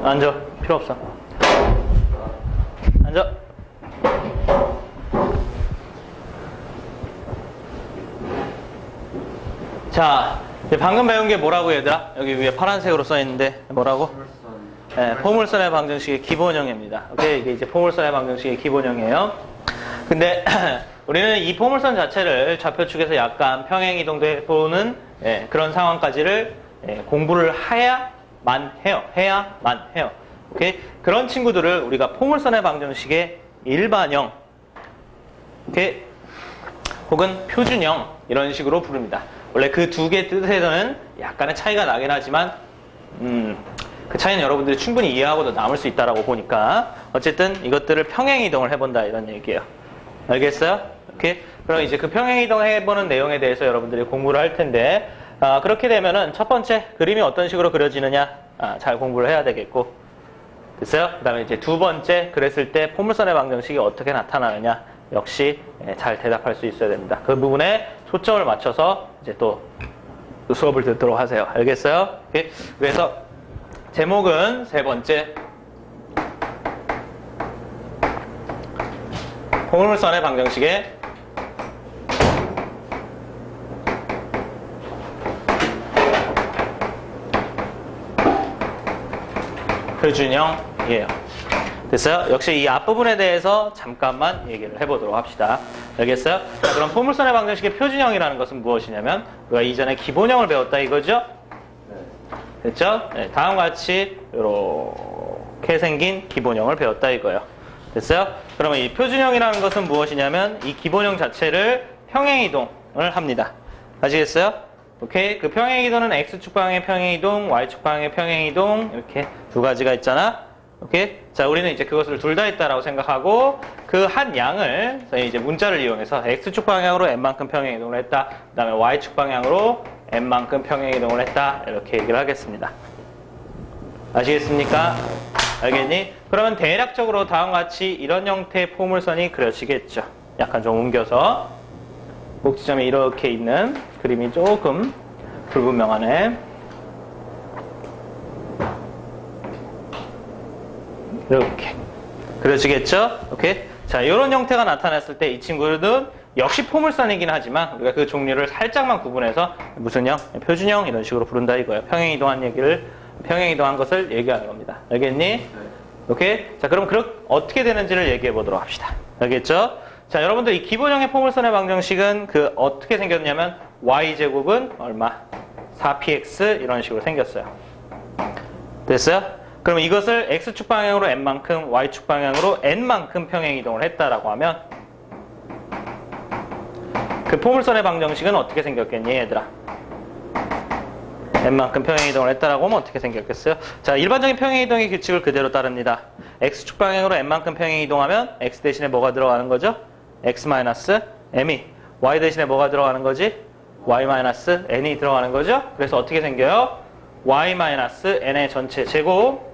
앉아. 필요 없어. 앉아. 자, 방금 배운 게 뭐라고 얘들아? 여기 위에 파란색으로 써있는데 뭐라고? 네, 포물선의 방정식의 기본형입니다. 오케이, 이게 이제 포물선의 방정식의 기본형이에요. 근데 우리는 이 포물선 자체를 좌표축에서 약간 평행이동도 해보는 그런 상황까지를 공부를 해야만 해요. 해야만 해요. 오케이? 그런 친구들을 우리가 포물선의 방정식의 일반형, 오케이? 혹은 표준형 이런 식으로 부릅니다. 원래 그 두 개 뜻에서는 약간의 차이가 나긴 하지만 그 차이는 여러분들이 충분히 이해하고도 남을 수 있다라고 보니까 어쨌든 이것들을 평행이동을 해본다 이런 얘기예요. 알겠어요? 오케이? 그럼 이제 그 평행이동 해보는 내용에 대해서 여러분들이 공부를 할 텐데 그렇게 되면은 첫 번째 그림이 어떤 식으로 그려지느냐 잘 공부를 해야 되겠고, 됐어요? 그 다음에 이제 두 번째 그랬을 때 포물선의 방정식이 어떻게 나타나느냐 역시 잘 대답할 수 있어야 됩니다. 그 부분에 초점을 맞춰서 이제 또 수업을 듣도록 하세요. 알겠어요? 오케이? 그래서 제목은 세 번째 포물선의 방정식의 표준형이에요. 됐어요? 역시 이 앞부분에 대해서 잠깐만 얘기를 해보도록 합시다. 알겠어요? 자, 그럼 포물선의 방정식의 표준형이라는 것은 무엇이냐면 우리가 이전에 기본형을 배웠다 이거죠? 됐죠? 네, 다음과 같이 이렇게 생긴 기본형을 배웠다 이거예요. 됐어요? 그러면 이 표준형이라는 것은 무엇이냐면 이 기본형 자체를 평행이동을 합니다. 아시겠어요? 오케이? 그 평행이동은 X축 방향의 평행이동, Y축 방향의 평행이동 이렇게 두 가지가 있잖아. 오케이? 자, 우리는 이제 그것을 둘 다 있다라고 생각하고 그 한 양을 저희 이제 문자를 이용해서 X축 방향으로 n만큼 평행이동을 했다. 그 다음에 Y축 방향으로 n만큼 평행이동을 했다. 이렇게 얘기를 하겠습니다. 아시겠습니까? 알겠니? 그러면 대략적으로 다음과 같이 이런 형태의 포물선이 그려지겠죠. 약간 좀 옮겨서 목지점이 이렇게 있는 그림이 조금 불분명하네. 이렇게 그려지겠죠? 오케이? 자, 이런 형태가 나타났을 때 이 친구는 역시 포물선이긴 하지만 우리가 그 종류를 살짝만 구분해서 무슨 형? 표준형 이런 식으로 부른다 이거예요. 평행이동한 것을 얘기하는 겁니다. 알겠니? 오케이? 자, 그럼 어떻게 되는지를 얘기해 보도록 합시다. 알겠죠? 자, 여러분들 이 기본형의 포물선의 방정식은 어떻게 생겼냐면 y제곱은 얼마? 4px 이런 식으로 생겼어요. 됐어요? 그럼 이것을 x축 방향으로 n만큼, y축 방향으로 n만큼 평행이동을 했다라고 하면 그 포물선의 방정식은 어떻게 생겼겠니, 얘들아? n만큼 평행이동을 했다라고 하면 어떻게 생겼겠어요? 자, 일반적인 평행이동의 규칙을 그대로 따릅니다. x축 방향으로 n만큼 평행이동하면 x 대신에 뭐가 들어가는 거죠? x-m이. y 대신에 뭐가 들어가는 거지? y-n이 들어가는 거죠? 그래서 어떻게 생겨요? y-n의 전체 제곱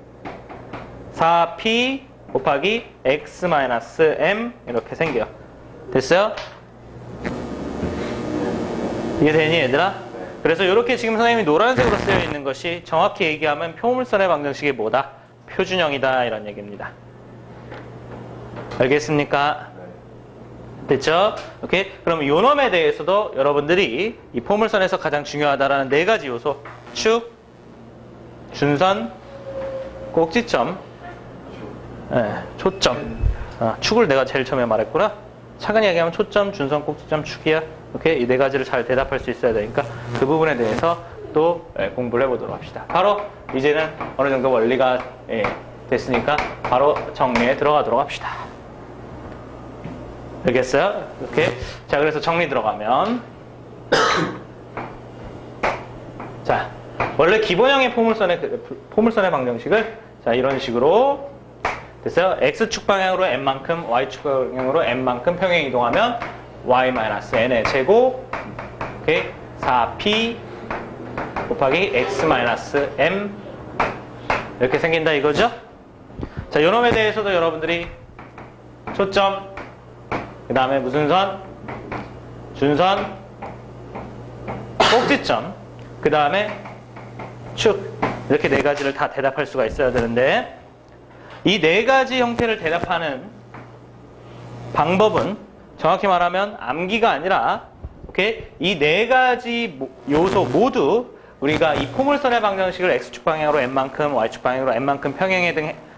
4p 곱하기 x-m 이렇게 생겨요. 됐어요? 이해되니 얘들아? 그래서 이렇게 지금 선생님이 노란색으로 쓰여 있는 것이 정확히 얘기하면 포물선의 방정식이 뭐다? 표준형이다 이런 얘기입니다. 알겠습니까? 됐죠? 오케이? 그럼 요 놈에 대해서도 여러분들이 이 포물선에서 가장 중요하다라는 네 가지 요소 축, 준선, 꼭지점, 초점. 축을 내가 제일 처음에 말했구나. 차근히 얘기하면 초점, 준선, 꼭지점, 축이야. 오케이? 이 네 가지를 잘 대답할 수 있어야 되니까 그 부분에 대해서 또 공부를 해보도록 합시다. 바로 이제는 어느 정도 원리가 됐으니까 바로 정리에 들어가도록 합시다. 알겠어요? 오케이? 자, 그래서 정리 들어가면 자, 원래 기본형의 포물선의 방정식을 자, 이런 식으로 됐어요? x축 방향으로 n만큼, y축 방향으로 n만큼 평행이동하면 y-n의 제곱 오케이? 4p 곱하기 x-m 이렇게 생긴다 이거죠? 자, 요놈에 대해서도 여러분들이 초점 그 다음에 무슨 선? 준선 꼭지점 그 다음에 축 이렇게 네 가지를 다 대답할 수가 있어야 되는데 이 네 가지 형태를 대답하는 방법은 정확히 말하면 암기가 아니라 이 네 가지 요소 모두 우리가 이 포물선의 방정식을 x축 방향으로 n만큼 y축 방향으로 n만큼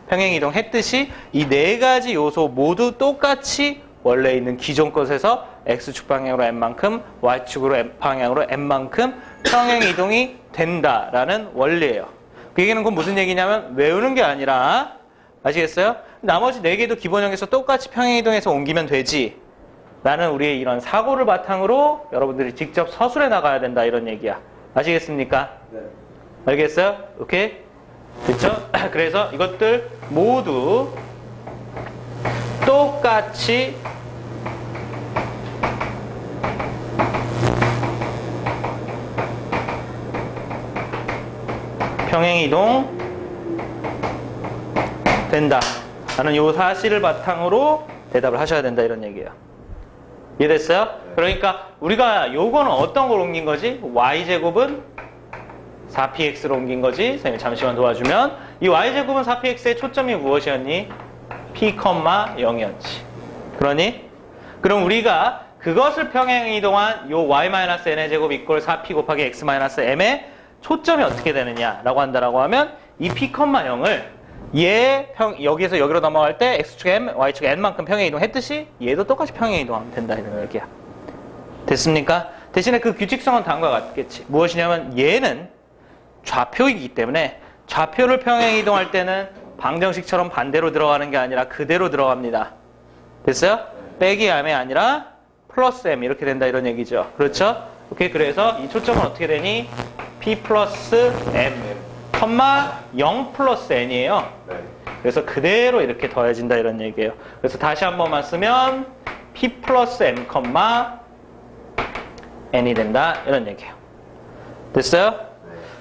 평행이동 했듯이 이 네 가지 요소 모두 똑같이 원래 있는 기존 것에서 x축 방향으로 n만큼 y축으로 방향으로 n만큼 평행이동이 된다라는 원리예요. 그 얘기는 그건 무슨 얘기냐면 외우는 게 아니라 아시겠어요? 나머지 네 개도 기본형에서 똑같이 평행이동해서 옮기면 되지 라는 우리의 이런 사고를 바탕으로 여러분들이 직접 서술해 나가야 된다 이런 얘기야. 아시겠습니까? 네. 알겠어요? 오케이? 됐죠? 그래서 이것들 모두 똑같이 평행이동 된다 라는 이 사실을 바탕으로 대답을 하셔야 된다 이런 얘기예요. 이해됐어요? 네. 그러니까 우리가 요거는 어떤 걸 옮긴 거지? y제곱은 4px로 옮긴 거지? 선생님 잠시만 도와주면 이 y제곱은 4px의 초점이 무엇이었니? p, 0이었지. 그러니? 그럼 우리가 그것을 평행이동한 요 y-n의 제곱 이꼴 4p 곱하기 x-m의 초점이 어떻게 되느냐라고 한다라고 하면 이 p, 0을 여기에서 여기로 넘어갈 때 x축 m, y축 n만큼 평행이동했듯이 얘도 똑같이 평행이동하면 된다 이런 얘기야. 됐습니까? 대신에 그 규칙성은 다음과 같겠지. 무엇이냐면 얘는 좌표이기 때문에 좌표를 평행이동할 때는 방정식처럼 반대로 들어가는 게 아니라 그대로 들어갑니다. 됐어요? 빼기 m이 아니라 플러스 m 이렇게 된다 이런 얘기죠. 그렇죠? 오케이. 그래서 이 초점은 어떻게 되니? p 플러스 m, 0 플러스 n이에요. 네. 그래서 그대로 이렇게 더해진다 이런 얘기예요. 그래서 다시 한 번만 쓰면 p 플러스 m, n이 된다 이런 얘기예요. 됐어요? 네.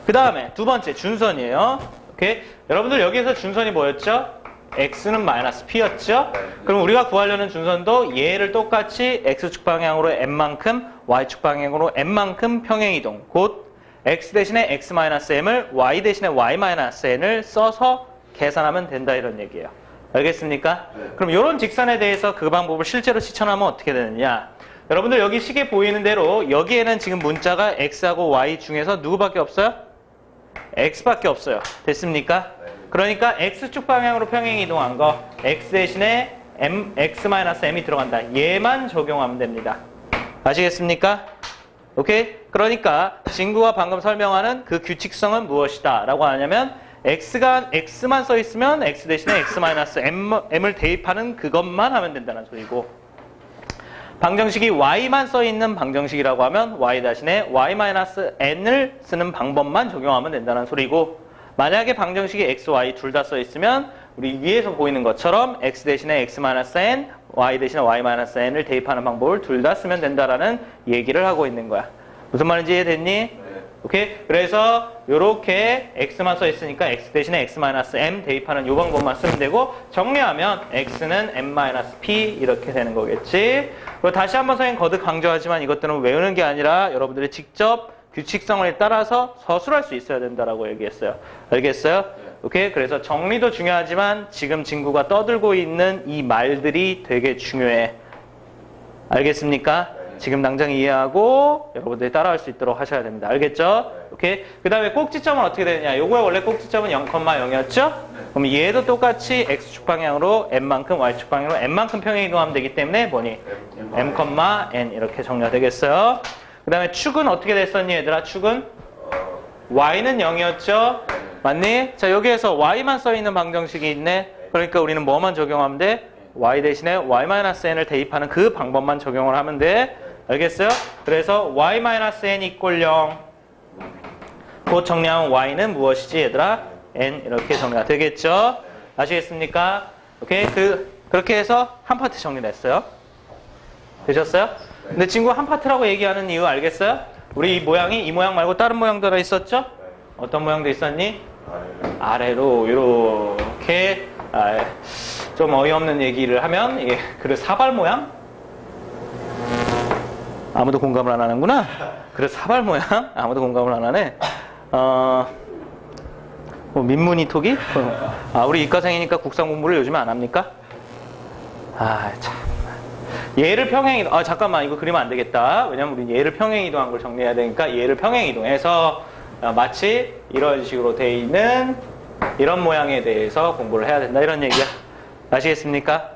그 다음에 두 번째 준선이에요. 오케이. 여러분들 여기에서 준선이 뭐였죠? x는 마이너스 p였죠? 네. 그럼 우리가 구하려는 준선도 얘를 똑같이 x축 방향으로 n만큼 y축 방향으로 n만큼 평행이동 곧 x 대신에 x-m을 y 대신에 y-n을 써서 계산하면 된다 이런 얘기예요. 알겠습니까? 네. 그럼 이런 직선에 대해서 그 방법을 실제로 실천하면 어떻게 되느냐? 여러분들 여기 시계 보이는 대로 여기에는 지금 문자가 x하고 y 중에서 누구밖에 없어요? x밖에 없어요. 됐습니까? 네. 그러니까 x축 방향으로 평행이동한 거 x 대신에 x-m이 들어간다. 얘만 적용하면 됩니다. 아시겠습니까? 오케이? 그러니까 친구가 방금 설명하는 그 규칙성은 무엇이다 라고 하냐면 x만 써 있으면 x 대신에 x-m을 대입하는 그것만 하면 된다는 소리고 방정식이 y만 써 있는 방정식이라고 하면 y 대신에 y-n을 쓰는 방법만 적용하면 된다는 소리고 만약에 방정식이 x, y 둘 다 써 있으면 우리 위에서 보이는 것처럼 x 대신에 x-n, y 대신에 y-n을 대입하는 방법을 둘 다 쓰면 된다라는 얘기를 하고 있는 거야. 무슨 말인지 이해됐니? 네. 오케이? 그래서 요렇게 x만 써 있으니까 x 대신에 x-m 대입하는 요 방법만 쓰면 되고 정리하면 x는 m-p 이렇게 되는 거겠지. 그리고 다시 한번 선생님 거듭 강조하지만 이것들은 외우는 게 아니라 여러분들이 직접 규칙성을 따라서 서술할 수 있어야 된다라고 얘기했어요. 알겠어요? 오케이? 그래서 정리도 중요하지만 지금 친구가 떠들고 있는 이 말들이 되게 중요해. 알겠습니까? 지금 당장 이해하고 여러분들이 따라할 수 있도록 하셔야 됩니다. 알겠죠? 오케이? 그 다음에 꼭지점은 어떻게 되느냐? 요거의 원래 꼭지점은 0,0이었죠? 그럼 얘도 똑같이 x축 방향으로 n만큼 y축 방향으로 n만큼 평행이동하면 되기 때문에 뭐니? m,n 이렇게 정리가 되겠어요? 그 다음에 축은 어떻게 됐었니 얘들아? 축은? y는 0이었죠? 맞니? 자 여기에서 y만 써있는 방정식이 있네. 그러니까 우리는 뭐만 적용하면 돼? y 대신에 y-n을 대입하는 그 방법만 적용을 하면 돼. 알겠어요? 그래서 y-n 이꼴 0 곧 정리하면 y는 무엇이지 얘들아? n 이렇게 정리가 되겠죠? 아시겠습니까? 오케이? 그렇게 해서 한 파트 정리를 했어요. 되셨어요? 근데 친구 한 파트라고 얘기하는 이유 알겠어요? 우리 이 모양이 이 모양 말고 다른 모양도 하나 있었죠? 어떤 모양도 있었니? 아래로 이렇게 좀 어이없는 얘기를 하면 이게 그릇 사발 모양? 아무도 공감을 안 하는구나. 그릇 사발 모양? 아무도 공감을 안 하네. 민문이톡이? 우리 이과생이니까 국산 공부를 요즘에 안 합니까? 참. 얘를 평행이동, 잠깐만, 이거 그리면 안 되겠다. 왜냐면 우리 얘를 평행이동한 걸 정리해야 되니까 얘를 평행이동해서 마치 이런 식으로 돼 있는 이런 모양에 대해서 공부를 해야 된다. 이런 얘기야. 아시겠습니까?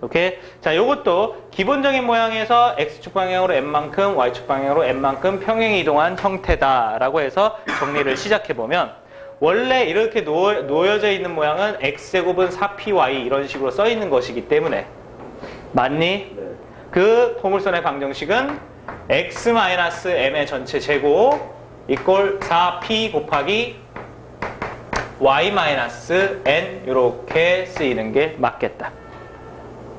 오케이. 자, 요것도 기본적인 모양에서 X축 방향으로 N만큼, Y축 방향으로 N만큼 평행이동한 형태다라고 해서 정리를 시작해보면 원래 이렇게 놓여져 있는 모양은 X제곱은 4PY 이런 식으로 써 있는 것이기 때문에 맞니? 그 포물선의 방정식은 X-M의 전체 제곱 이꼴 4P 곱하기 Y-N 이렇게 쓰이는 게 맞겠다.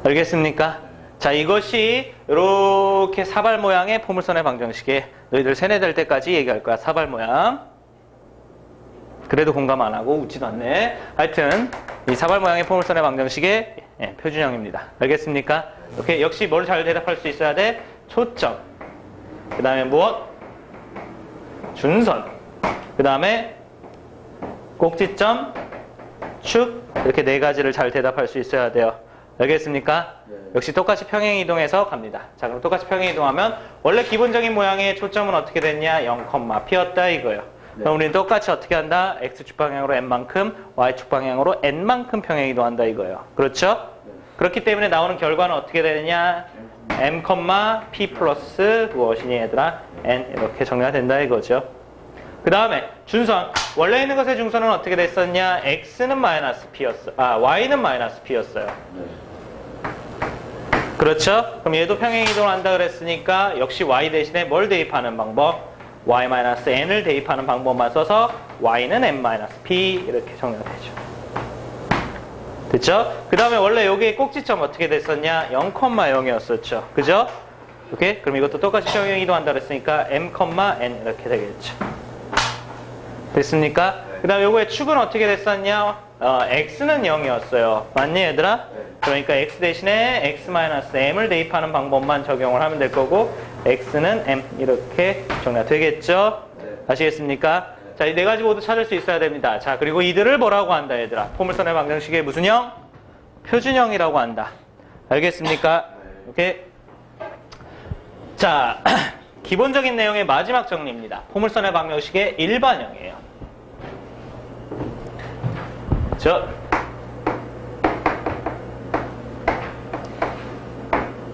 알겠습니까? 자, 이것이 이렇게 사발 모양의 포물선의 방정식에 너희들 세뇌될 때까지 얘기할 거야. 사발 모양. 그래도 공감 안 하고 웃지도 않네. 하여튼 이 사발 모양의 포물선의 방정식의 표준형입니다. 알겠습니까? 오케이. 역시 뭘 잘 대답할 수 있어야 돼? 초점. 그 다음에 무엇? 준선. 그 다음에 꼭지점, 축. 이렇게 네 가지를 잘 대답할 수 있어야 돼요. 알겠습니까? 역시 똑같이 평행이동해서 갑니다. 자, 그럼 똑같이 평행이동하면 원래 기본적인 모양의 초점은 어떻게 됐냐? 0, P였다 이거예요. 그럼 우리는 똑같이 어떻게 한다? X축 방향으로 N만큼, Y축 방향으로 N만큼 평행이동한다 이거예요. 그렇죠? 그렇기 때문에 나오는 결과는 어떻게 되느냐? M, P 플러스 무엇이니 얘들아? N 이렇게 정리가 된다 이거죠. 그 다음에 준선. 원래 있는 것의 중선은 어떻게 됐었냐? X는 마이너스 P였어. Y는 마이너스 P였어요. 그렇죠? 그럼 얘도 평행이동을 한다 그랬으니까 역시 Y 대신에 뭘 대입하는 방법? Y-N을 대입하는 방법만 써서 Y는 M-P 이렇게 정리가 되죠. 됐죠? 그 다음에 원래 여기에 꼭지점 어떻게 됐었냐? 0,0이었었죠. 그죠? 오케이? 그럼 이것도 똑같이 평행이동한다 그랬으니까 M,N 이렇게 되겠죠. 됐습니까? 그 다음에 요거의 축은 어떻게 됐었냐? X는 0이었어요. 맞니 얘들아? 그러니까 X 대신에 X-M을 대입하는 방법만 적용을 하면 될 거고 X는 M 이렇게 정리가 되겠죠? 아시겠습니까? 자, 이 네 가지 모두 찾을 수 있어야 됩니다. 자, 그리고 이들을 뭐라고 한다 얘들아? 포물선의 방정식의 무슨 형? 표준형이라고 한다. 알겠습니까? 오케이. 자, 기본적인 내용의 마지막 정리입니다. 포물선의 방정식의 일반형이에요.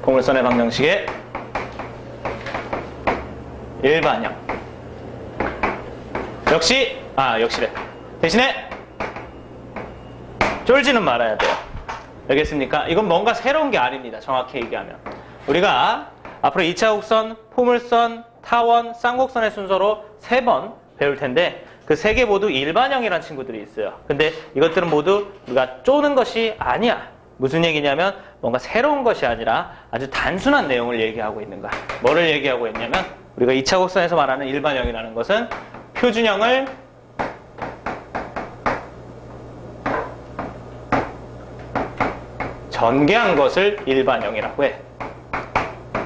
포물선의 방정식의 일반형. 역시래. 대신에 쫄지는 말아야 돼요. 알겠습니까? 이건 뭔가 새로운 게 아닙니다. 정확히 얘기하면. 우리가 앞으로 2차 곡선, 포물선, 타원, 쌍곡선의 순서로 3번 배울 텐데 그 3개 모두 일반형이라는 친구들이 있어요. 근데 이것들은 모두 우리가 쪼는 것이 아니야. 무슨 얘기냐면 뭔가 새로운 것이 아니라 아주 단순한 내용을 얘기하고 있는 거야. 뭐를 얘기하고 있냐면 우리가 2차 곡선에서 말하는 일반형이라는 것은 표준형을 전개한 것을 일반형이라고 해.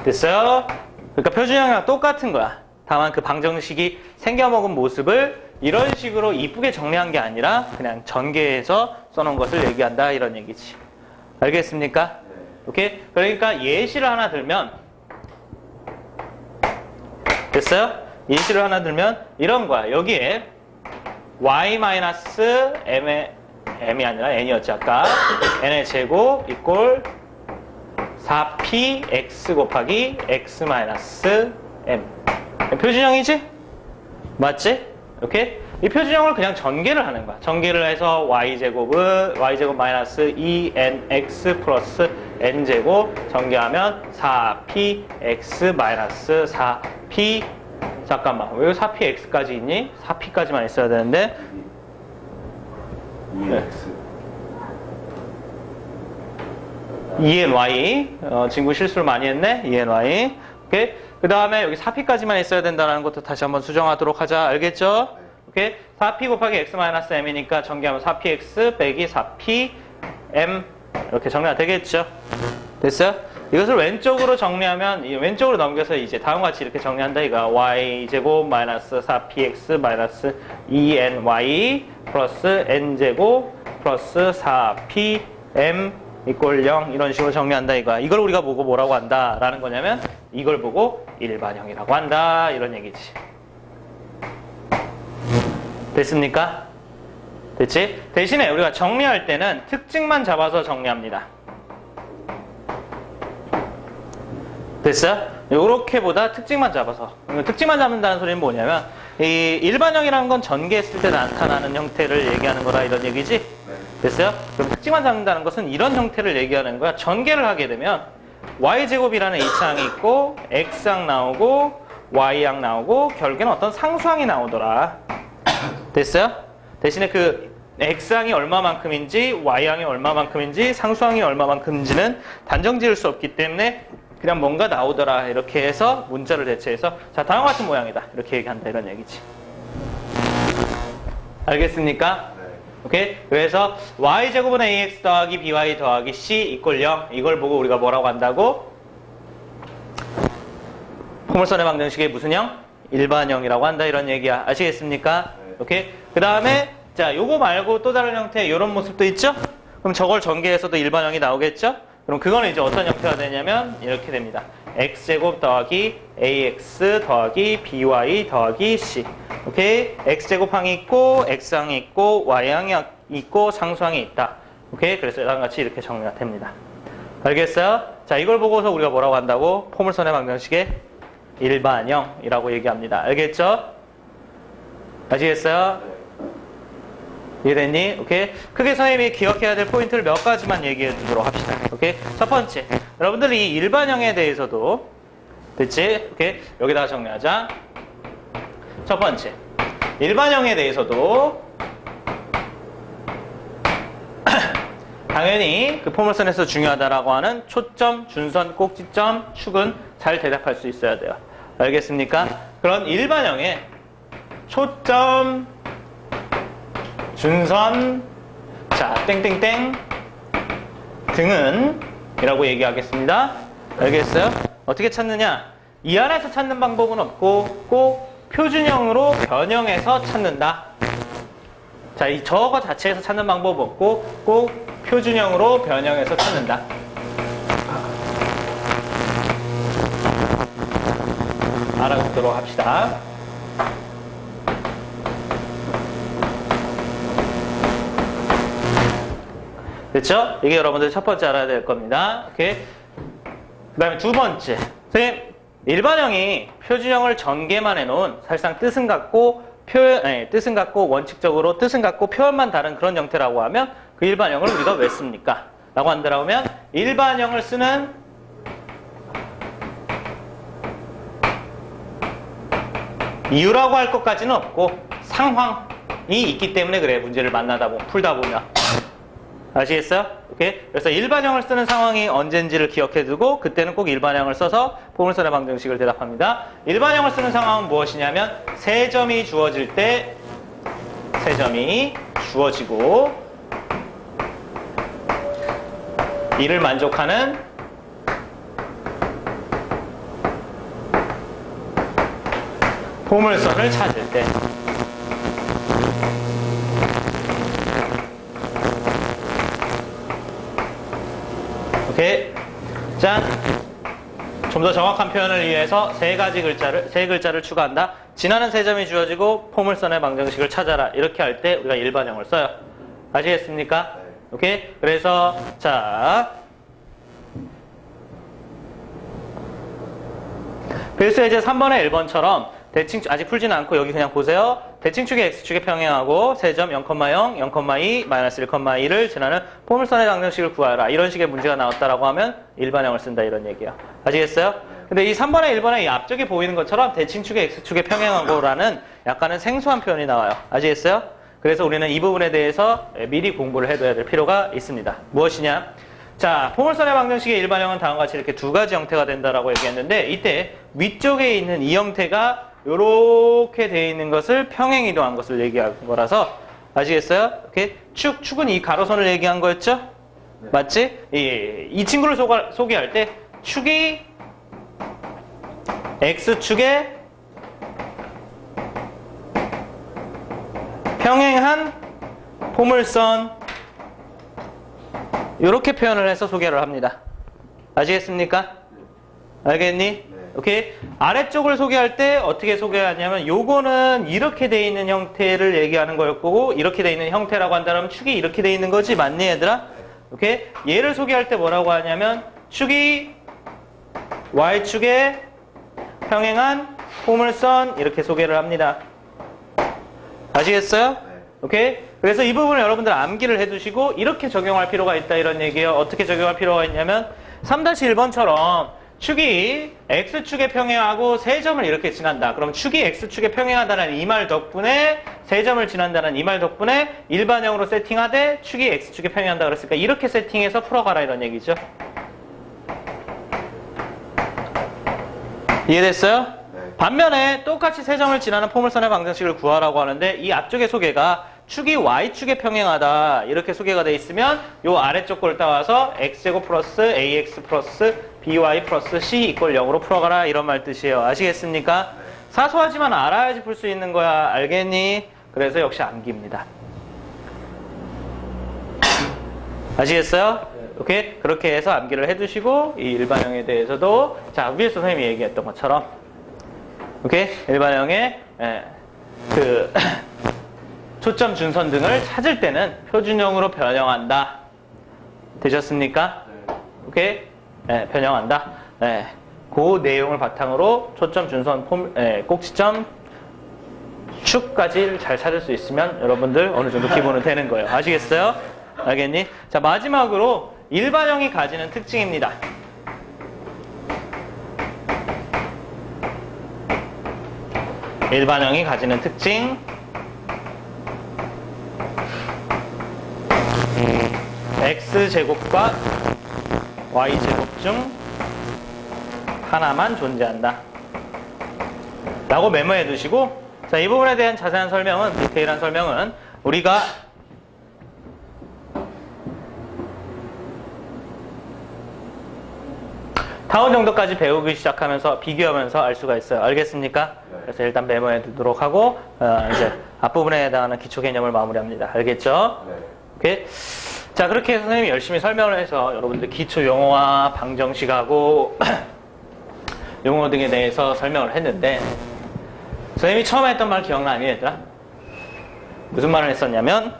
됐어요? 그러니까 표준형이랑 똑같은 거야. 다만 그 방정식이 생겨먹은 모습을 이런 식으로 이쁘게 정리한 게 아니라 그냥 전개해서 써놓은 것을 얘기한다 이런 얘기지. 알겠습니까? 오케이? 그러니까 예시를 하나 들면 됐어요? 예시를 하나 들면 이런 거야. 여기에 y-m이 아니라 n이었지 아까. n의 제곱 이꼴 4px 곱하기 x-m. 표준형이지? 맞지? 오케이? 이 표준형을 그냥 전개를 하는 거야. 전개를 해서 y제곱은 y제곱 마이너스 2nx 플러스 n제곱 전개하면 4px 마이너스 4p 잠깐만 왜 4px까지 있니? 4p까지만 있어야 되는데 2ny 친구 실수를 많이 했네. 2ny 오케이? 그 다음에 여기 4p까지만 있어야 된다는 것도 다시 한번 수정하도록 하자. 알겠죠? 오케이? 4p 곱하기 x-m이니까 전개하면 4px 빼기 4pm 이렇게 정리가 되겠죠? 됐어요? 이것을 왼쪽으로 정리하면 왼쪽으로 넘겨서 이제 다음과 같이 이렇게 정리한다 이거 y제곱 마이너스 4px 마이너스 2ny 플러스 n제곱 플러스 4pm 이꼴 0 이런 식으로 정리한다 이거야. 이걸 우리가 보고 뭐라고 한다 라는 거냐면 이걸 보고 일반형이라고 한다 이런 얘기지. 됐습니까? 됐지? 대신에 우리가 정리할 때는 특징만 잡아서 정리합니다. 됐어? 요렇게보다 특징만 잡아서. 특징만 잡는다는 소리는 뭐냐면 이 일반형이라는 건 전개했을 때 나타나는 형태를 얘기하는 거라 이런 얘기지? 됐어요? 그럼 특징만 잡는다는 것은 이런 형태를 얘기하는 거야. 전개를 하게 되면 y제곱이라는 H항이 있고 X항 나오고 Y항 나오고 결국에는 어떤 상수항이 나오더라. 됐어요? 대신에 그 X항이 얼마만큼인지 Y항이 얼마만큼인지 상수항이 얼마만큼인지는 단정 지을 수 없기 때문에 그냥 뭔가 나오더라 이렇게 해서 문자를 대체해서 자 다음과 같은 모양이다 이렇게 얘기한다 이런 얘기지. 알겠습니까? 네. 오케이? 그래서 y제곱은 ax 더하기 by 더하기 c 이꼴 0 이걸 보고 우리가 뭐라고 한다고? 포물선의 방정식의 무슨 형? 일반형이라고 한다 이런 얘기야. 아시겠습니까? 네. 오케이? 그 다음에 자 요거 말고 또 다른 형태 이런 모습도 있죠? 그럼 저걸 전개해서도 일반형이 나오겠죠? 그럼 그거는 이제 어떤 형태가 되냐면 이렇게 됩니다. x제곱 더하기 ax 더하기 by 더하기 c. 오케이? x제곱항이 있고 x항이 있고 y항이 있고 상수항이 있다. 오케이? 그래서 이랑 같이 이렇게 정리가 됩니다. 알겠어요? 자, 이걸 보고서 우리가 뭐라고 한다고? 포물선의 방정식의 일반형이라고 얘기합니다. 알겠죠? 아시겠어요? 이해됐니? 오케이? 크게 선생님이 기억해야 될 포인트를 몇 가지만 얘기해 주도록 합시다. 오케이? 첫 번째. 여러분들 이 일반형에 대해서도 됐지? 오케이? 여기다가 정리하자. 첫 번째. 일반형에 대해서도 당연히 그 포물선에서 중요하다라고 하는 초점, 준선, 꼭지점, 축은 잘 대답할 수 있어야 돼요. 알겠습니까? 그런 일반형에 초점, 준선, 자, 땡땡땡 등은 이라고 얘기하겠습니다. 알겠어요? 어떻게 찾느냐? 이 안에서 찾는 방법은 없고 꼭 표준형으로 변형해서 찾는다. 자, 이 저거 자체에서 찾는 방법 없고 꼭 표준형으로 변형해서 찾는다. 알아듣도록 합시다. 됐죠? 이게 여러분들 첫 번째 알아야 될 겁니다. 오케이? 그 다음에 두 번째. 선생님, 일반형이 표준형을 전개만 해놓은 사실상 뜻은 같고 뜻은 같고 원칙적으로 뜻은 같고 표현만 다른 그런 형태라고 하면 그 일반형을 우리가 왜 씁니까? 라고 한다면 일반형을 쓰는 이유라고 할 것까지는 없고 상황이 있기 때문에 그래. 문제를 풀다 보면. 아시겠어요? 오케이? 그래서 일반형을 쓰는 상황이 언젠지를 기억해두고 그때는 꼭 일반형을 써서 포물선의 방정식을 대답합니다. 일반형을 쓰는 상황은 무엇이냐면 세 점이 주어질 때 세 점이 주어지고 이를 만족하는 포물선을 찾을 때 오케이. 자, 좀 더 정확한 표현을 위해서 세 글자를 추가한다. 지나는 세 점이 주어지고 포물선의 방정식을 찾아라. 이렇게 할 때 우리가 일반형을 써요. 아시겠습니까? 네. 오케이. 그래서 자, 필수의 제 3번의 1번처럼 대칭 아직 풀지는 않고 여기 그냥 보세요. 대칭축의 x축의 평행하고 세점 0,0, 0,2, 마이너스 1,2를 지나는 포물선의 방정식을 구하라. 이런 식의 문제가 나왔다라고 하면 일반형을 쓴다 이런 얘기예요. 아시겠어요? 근데 이 3번에 1번에 이 앞쪽에 보이는 것처럼 대칭축의 x축의 평행하고라는 약간은 생소한 표현이 나와요. 아시겠어요? 그래서 우리는 이 부분에 대해서 미리 공부를 해둬야 될 필요가 있습니다. 무엇이냐? 자, 포물선의 방정식의 일반형은 다음과 같이 이렇게 두 가지 형태가 된다라고 얘기했는데 이때 위쪽에 있는 이 형태가 이렇게 되어 있는 것을 평행이동한 것을 얘기한 거라서 아시겠어요? 오케이? 축은 이 가로선을 얘기한 거였죠? 네. 맞지? 이 친구를 소개할 때 축이 X축에 평행한 포물선 이렇게 표현을 해서 소개를 합니다. 아시겠습니까? 알겠니? 오케이. 아래쪽을 소개할 때 어떻게 소개하냐면 요거는 이렇게 돼 있는 형태를 얘기하는 거일 거고 이렇게 돼 있는 형태라고 한다면 축이 이렇게 돼 있는 거지 맞니 얘들아? 오케이. 얘를 소개할 때 뭐라고 하냐면 축이 Y축에 평행한 포물선 이렇게 소개를 합니다. 아시겠어요? 오케이. 그래서 이 부분을 여러분들 암기를 해두시고 이렇게 적용할 필요가 있다 이런 얘기예요. 어떻게 적용할 필요가 있냐면 3-1번처럼 축이 X축에 평행하고 세 점을 이렇게 지난다. 그럼 축이 X축에 평행하다는 이 말 덕분에 세 점을 지난다는 이 말 덕분에 일반형으로 세팅하되 축이 X축에 평행한다 그랬으니까 이렇게 세팅해서 풀어가라 이런 얘기죠. 이해됐어요? 네. 반면에 똑같이 세 점을 지나는 포물선의 방정식을 구하라고 하는데 이 앞쪽의 소개가 축이 Y축에 평행하다 이렇게 소개가 돼 있으면 요 아래쪽 걸 따와서 X제곱 플러스 AX 플러스 BY 플러스 C 이퀄 0으로 풀어가라 이런 말 뜻이에요. 아시겠습니까? 네. 사소하지만 알아야지 풀 수 있는 거야. 알겠니? 그래서 역시 암기입니다. 아시겠어요? 네. 오케이? 그렇게 해서 암기를 해두시고 이 일반형에 대해서도 자 위에서 선생님이 얘기했던 것처럼 오케이? 일반형의 그 초점 준선 등을 찾을 때는 표준형으로 변형한다. 되셨습니까? 네. 오케이? 네, 변형한다. 네. 그 내용을 바탕으로 초점 준선 꼭지점 축까지 잘 찾을 수 있으면 여러분들 어느 정도 기본은 되는 거예요. 아시겠어요? 알겠니? 자, 마지막으로 일반형이 가지는 특징입니다. 일반형이 가지는 특징. X제곱과 Y제곱 중 하나만 존재한다. 라고 메모해 두시고, 자, 이 부분에 대한 자세한 설명은, 디테일한 설명은 우리가 타원 정도까지 배우기 시작하면서 비교하면서 알 수가 있어요. 알겠습니까? 그래서 일단 메모해 두도록 하고, 이제 앞부분에 해당하는 기초 개념을 마무리합니다. 알겠죠? 오케이. 자, 그렇게 해서 선생님이 열심히 설명을 해서 여러분들 기초 용어와 방정식하고 용어 등에 대해서 설명을 했는데 선생님이 처음에 했던 말 기억나니 얘들아? 무슨 말을 했었냐면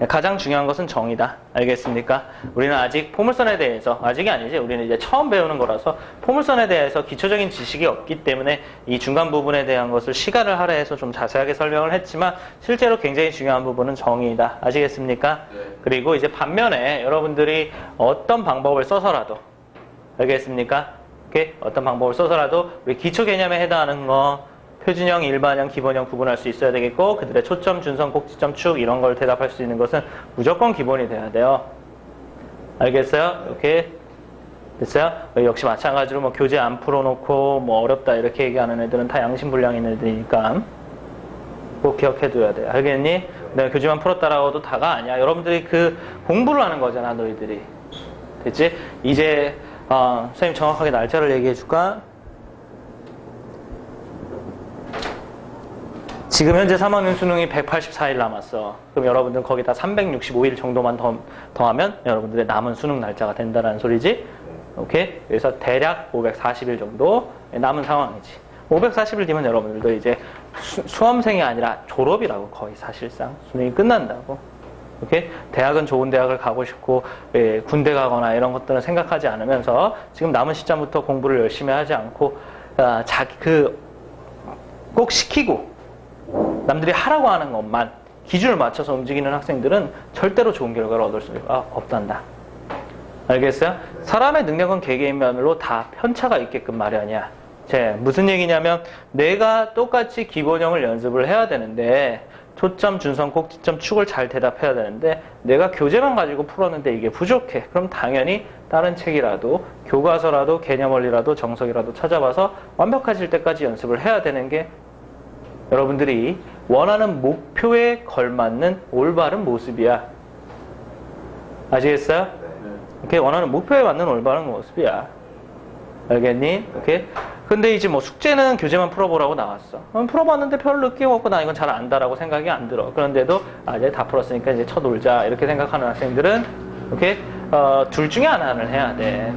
가장 중요한 것은 정의다. 알겠습니까? 우리는 아직 포물선에 대해서 아직이 아니지 우리는 이제 처음 배우는 거라서 포물선에 대해서 기초적인 지식이 없기 때문에 이 중간 부분에 대한 것을 시간을 할애해서 좀 자세하게 설명을 했지만 실제로 굉장히 중요한 부분은 정의이다. 아시겠습니까? 네. 그리고 이제 반면에 여러분들이 어떤 방법을 써서라도 알겠습니까? 오케이? 어떤 방법을 써서라도 우리 기초 개념에 해당하는 거 표준형, 일반형, 기본형 구분할 수 있어야 되겠고 그들의 초점, 준선, 꼭지점, 축 이런 걸 대답할 수 있는 것은 무조건 기본이 돼야 돼요. 알겠어요? 오케이? 됐어요? 역시 마찬가지로 뭐 교재 안 풀어놓고 뭐 어렵다 이렇게 얘기하는 애들은 다 양심불량 있는 애들이니까 꼭 기억해둬야 돼. 알겠니? 내가 교재만 풀었다라고도 다가 아니야. 여러분들이 그 공부를 하는 거잖아, 너희들이. 됐지? 이제 선생님 정확하게 날짜를 얘기해줄까? 지금 현재 3학년 수능이 184일 남았어. 그럼 여러분들은 거기다 365일 정도만 더하면 여러분들의 남은 수능 날짜가 된다는 소리지. 오케이? 그래서 대략 540일 정도 남은 상황이지. 540일 뒤면 여러분들도 이제 수험생이 아니라 졸업이라고 거의 사실상 수능이 끝난다고. 오케이? 대학은 좋은 대학을 가고 싶고 군대 가거나 이런 것들은 생각하지 않으면서 지금 남은 시점부터 공부를 열심히 하지 않고 꼭 시키고 남들이 하라고 하는 것만 기준을 맞춰서 움직이는 학생들은 절대로 좋은 결과를 얻을 수가 없단다. 알겠어요? 사람의 능력은 개개인별로 다 편차가 있게끔 마련이야. 무슨 얘기냐면 내가 똑같이 기본형을 연습을 해야 되는데 초점, 준선, 꼭지점, 축을 잘 대답해야 되는데 내가 교재만 가지고 풀었는데 이게 부족해. 그럼 당연히 다른 책이라도 교과서라도 개념원리라도 정석이라도 찾아봐서 완벽해질 때까지 연습을 해야 되는 게 여러분들이 원하는 목표에 걸맞는 올바른 모습이야. 아시겠어요? 오케이? 원하는 목표에 맞는 올바른 모습이야. 알겠니? 오케이? 근데 이제 뭐 숙제는 교재만 풀어보라고 나왔어. 풀어봤는데 별 느낌 없고 나 이건 잘 안다라고 생각이 안 들어. 그런데도 이제 다 풀었으니까 이제 쳐놀자 이렇게 생각하는 학생들은 오케이? 둘 중에 하나를 해야 돼.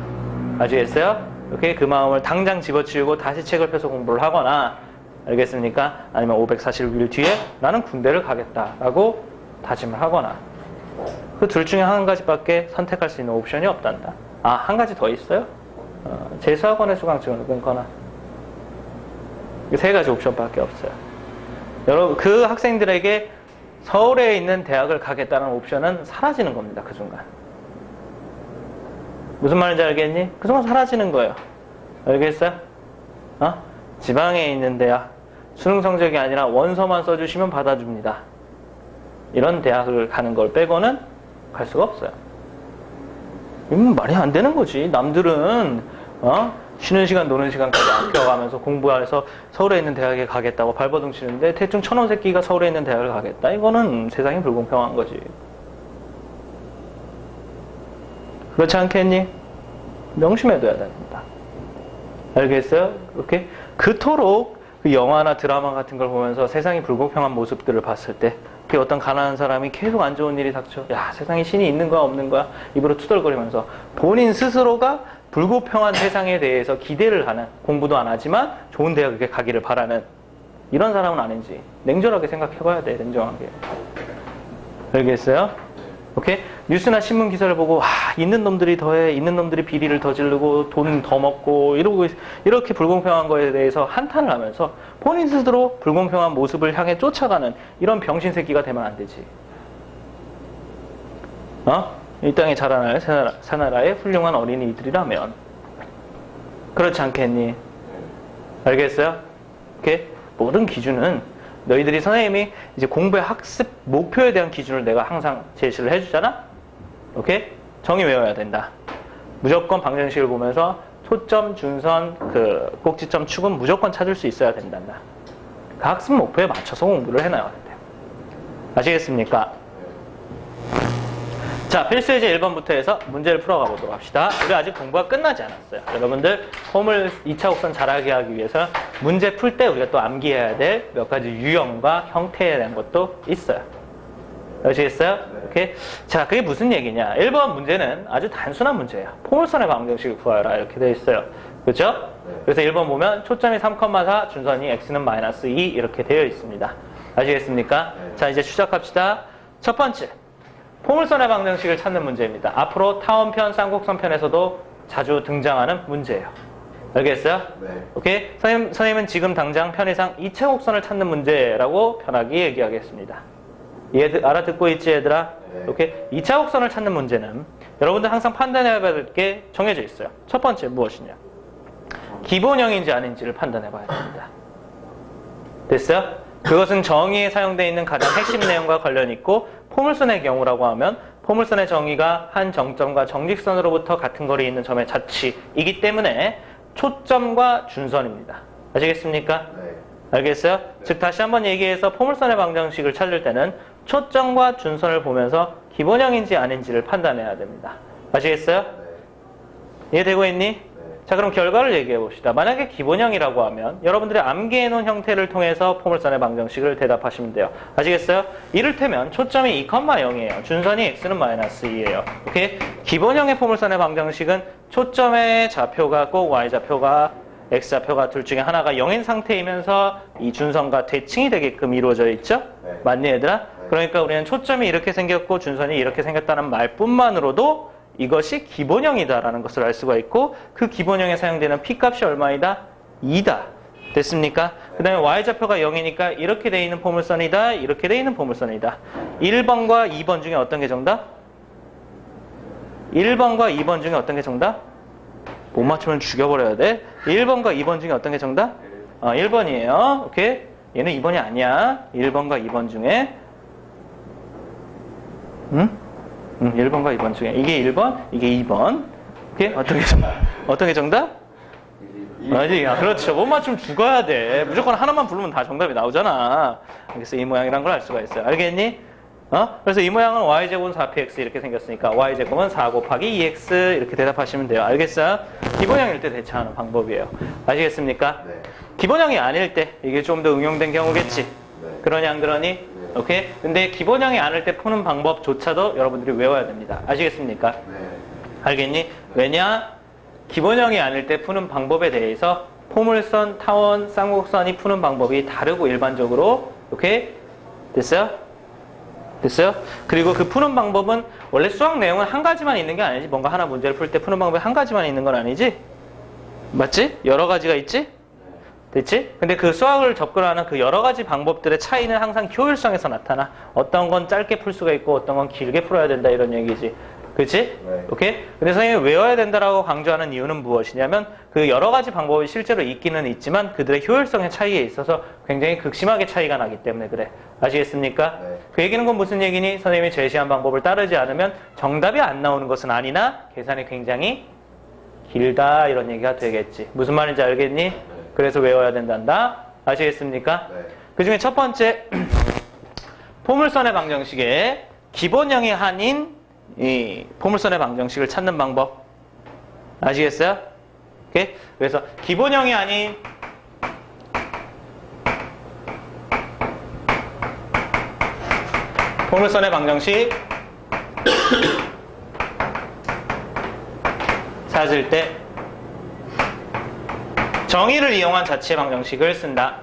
아시겠어요? 오케이? 그 마음을 당장 집어치우고 다시 책을 펴서 공부를 하거나 알겠습니까? 아니면 546일 뒤에 나는 군대를 가겠다라고 다짐을 하거나 그 둘 중에 한 가지밖에 선택할 수 있는 옵션이 없단다. 한 가지 더 있어요? 재수학원의 수강증을 끊거나 이 세 가지 옵션밖에 없어요. 여러분 그 학생들에게 서울에 있는 대학을 가겠다는 옵션은 사라지는 겁니다. 그 순간. 무슨 말인지 알겠니? 그 순간 사라지는 거예요. 알겠어요? 지방에 있는 대학 수능 성적이 아니라 원서만 써주시면 받아줍니다. 이런 대학을 가는 걸 빼고는 갈 수가 없어요. 이건 말이 안 되는 거지. 남들은 쉬는 시간 노는 시간까지 아껴가면서 공부해서 서울에 있는 대학에 가겠다고 발버둥 치는데 대충 천원 새끼가 서울에 있는 대학을 가겠다. 이거는 세상이 불공평한 거지. 그렇지 않겠니? 명심해둬야 됩니다. 알겠어요? 오케이? 그토록 그 영화나 드라마 같은 걸 보면서 세상이 불공평한 모습들을 봤을 때 어떤 가난한 사람이 계속 안 좋은 일이 닥쳐. 야, 세상에 신이 있는 거야 없는 거야? 입으로 투덜거리면서 본인 스스로가 불공평한 세상에 대해서 기대를 하는, 공부도 안 하지만 좋은 대학에 가기를 바라는 이런 사람은 아닌지 냉정하게 생각해봐야 돼. 냉정하게. 알겠어요? 오케이? 뉴스나 신문 기사를 보고 있는 놈들이 더해, 있는 놈들이 비리를 더 지르고 돈 더 먹고 이렇게 불공평한 거에 대해서 한탄을 하면서 본인 스스로 불공평한 모습을 향해 쫓아가는 이런 병신 새끼가 되면 안 되지. 이 땅에 자라날 새나라의 훌륭한 어린이들이라면 그렇지 않겠니? 알겠어요? 오케이? 모든 기준은 너희들이 선생님이 이제 공부의 학습 목표에 대한 기준을 내가 항상 제시를 해주잖아? 오케이? 정의 외워야 된다. 무조건 방정식을 보면서 초점, 준선, 그 꼭지점, 축은 무조건 찾을 수 있어야 된단다. 그 학습 목표에 맞춰서 공부를 해나가야 돼요. 아시겠습니까? 자, 필수예제 1번부터 해서 문제를 풀어가 보도록 합시다. 우리 아직 공부가 끝나지 않았어요. 여러분들 폼을 2차 곡선 잘하게 하기 위해서 문제 풀 때 우리가 또 암기해야 될 몇 가지 유형과 형태에 대한 것도 있어요. 아시겠어요? 오케이? 자, 그게 무슨 얘기냐? 1번 문제는 아주 단순한 문제예요. 포물선의 방정식을 구하라 이렇게 되어 있어요. 그렇죠? 그래서 1번 보면 초점이 3,4, 준선이 x는 -2 이렇게 되어 있습니다. 아시겠습니까? 자, 이제 시작합시다. 첫 번째. 포물선의 방정식을 찾는 문제입니다. 앞으로 타원편, 쌍곡선편에서도 자주 등장하는 문제예요. 알겠어요? 네. 오케이? 선생님은 지금 당장 편의상 이차곡선을 찾는 문제라고 편하게 얘기하겠습니다. 알아듣고 있지, 얘들아? 네. 오케이? 이차곡선을 찾는 문제는 여러분들 항상 판단해야 될 게 정해져 있어요. 첫 번째 무엇이냐? 기본형인지 아닌지를 판단해 봐야 됩니다. 됐어요? 그것은 정의에 사용되어 있는 가장 핵심 내용과 관련이 있고 포물선의 경우라고 하면 포물선의 정의가 한 정점과 정직선으로부터 같은 거리에 있는 점의 자취이기 때문에 초점과 준선입니다. 아시겠습니까? 네. 알겠어요? 네. 즉 다시 한번 얘기해서 포물선의 방정식을 찾을 때는 초점과 준선을 보면서 기본형인지 아닌지를 판단해야 됩니다. 아시겠어요? 네. 이해되고 있니? 자, 그럼 결과를 얘기해 봅시다. 만약에 기본형이라고 하면 여러분들이 암기해 놓은 형태를 통해서 포물선의 방정식을 대답하시면 돼요. 아시겠어요? 이를테면 초점이 2,0이에요. 준선이 x는 -2예요. 오케이? 기본형의 포물선의 방정식은 초점의 좌표가 꼭 y좌표가 x좌표가 둘 중에 하나가 0인 상태이면서 이 준선과 대칭이 되게끔 이루어져 있죠? 네. 맞니 얘들아? 네. 그러니까 우리는 초점이 이렇게 생겼고 준선이 이렇게 생겼다는 말뿐만으로도 이것이 기본형이다라는 것을 알 수가 있고 그 기본형에 사용되는 p값이 얼마이다? 2다. 됐습니까? 그 다음에 y좌표가 0이니까 이렇게 돼 있는 포물선이다. 이렇게 돼 있는 포물선이다. 1번과 2번 중에 어떤 게 정답? 1번과 2번 중에 어떤 게 정답? 못 맞추면 죽여버려야 돼. 1번과 2번 중에 어떤 게 정답? 1번이에요. 오케이? 얘는 2번이 아니야. 1번과 2번 중에 1번과 2번 중에 이게 1번, 이게 2번. 오케이? 어떤 게 정답? 아니, 그렇죠. 못 맞추면 죽어야 돼. 무조건 하나만 부르면 다 정답이 나오잖아. 그래서 이 모양이란 걸 알 수가 있어요. 알겠니? 그래서 이 모양은 y제곱은 4px 이렇게 생겼으니까 y제곱은 4 곱하기 2x 이렇게 대답하시면 돼요. 알겠어요? 기본형일 때 대처하는 방법이에요. 아시겠습니까? 네. 기본형이 아닐 때 이게 좀 더 응용된 경우겠지. 네. 그러니 안 그러니? 네. 오케이? 근데 기본형이 아닐 때 푸는 방법조차도 여러분들이 외워야 됩니다. 아시겠습니까? 네. 알겠니? 왜냐? 기본형이 아닐 때 푸는 방법에 대해서 포물선, 타원, 쌍곡선이 푸는 방법이 다르고 일반적으로. 오케이? 됐어요? 됐어요? 그리고 그 푸는 방법은 원래 수학 내용은 한 가지만 있는 게 아니지. 뭔가 하나 문제를 풀 때 푸는 방법이 한 가지만 있는 건 아니지? 맞지? 여러 가지가 있지? 됐지? 근데 그 수학을 접근하는 그 여러 가지 방법들의 차이는 항상 효율성에서 나타나. 어떤 건 짧게 풀 수가 있고 어떤 건 길게 풀어야 된다 이런 얘기지. 그렇지? 네. 오케이? 근데 선생님이 외워야 된다라고 강조하는 이유는 무엇이냐면 그 여러 가지 방법이 실제로 있기는 있지만 그들의 효율성의 차이에 있어서 굉장히 극심하게 차이가 나기 때문에 그래. 아시겠습니까? 네. 그 얘기는 건 무슨 얘기니? 선생님이 제시한 방법을 따르지 않으면 정답이 안 나오는 것은 아니나 계산이 굉장히 길다 이런 얘기가 되겠지. 무슨 말인지 알겠니? 네. 그래서 외워야 된단다. 아시겠습니까? 네. 그 중에 첫 번째 포물선의 방정식의 기본형이 아닌 이 포물선의 방정식을 찾는 방법. 아시겠어요? 오케이? 그래서 기본형이 아닌 포물선의 방정식 찾을 때 정의를 이용한 자체 방정식을 쓴다.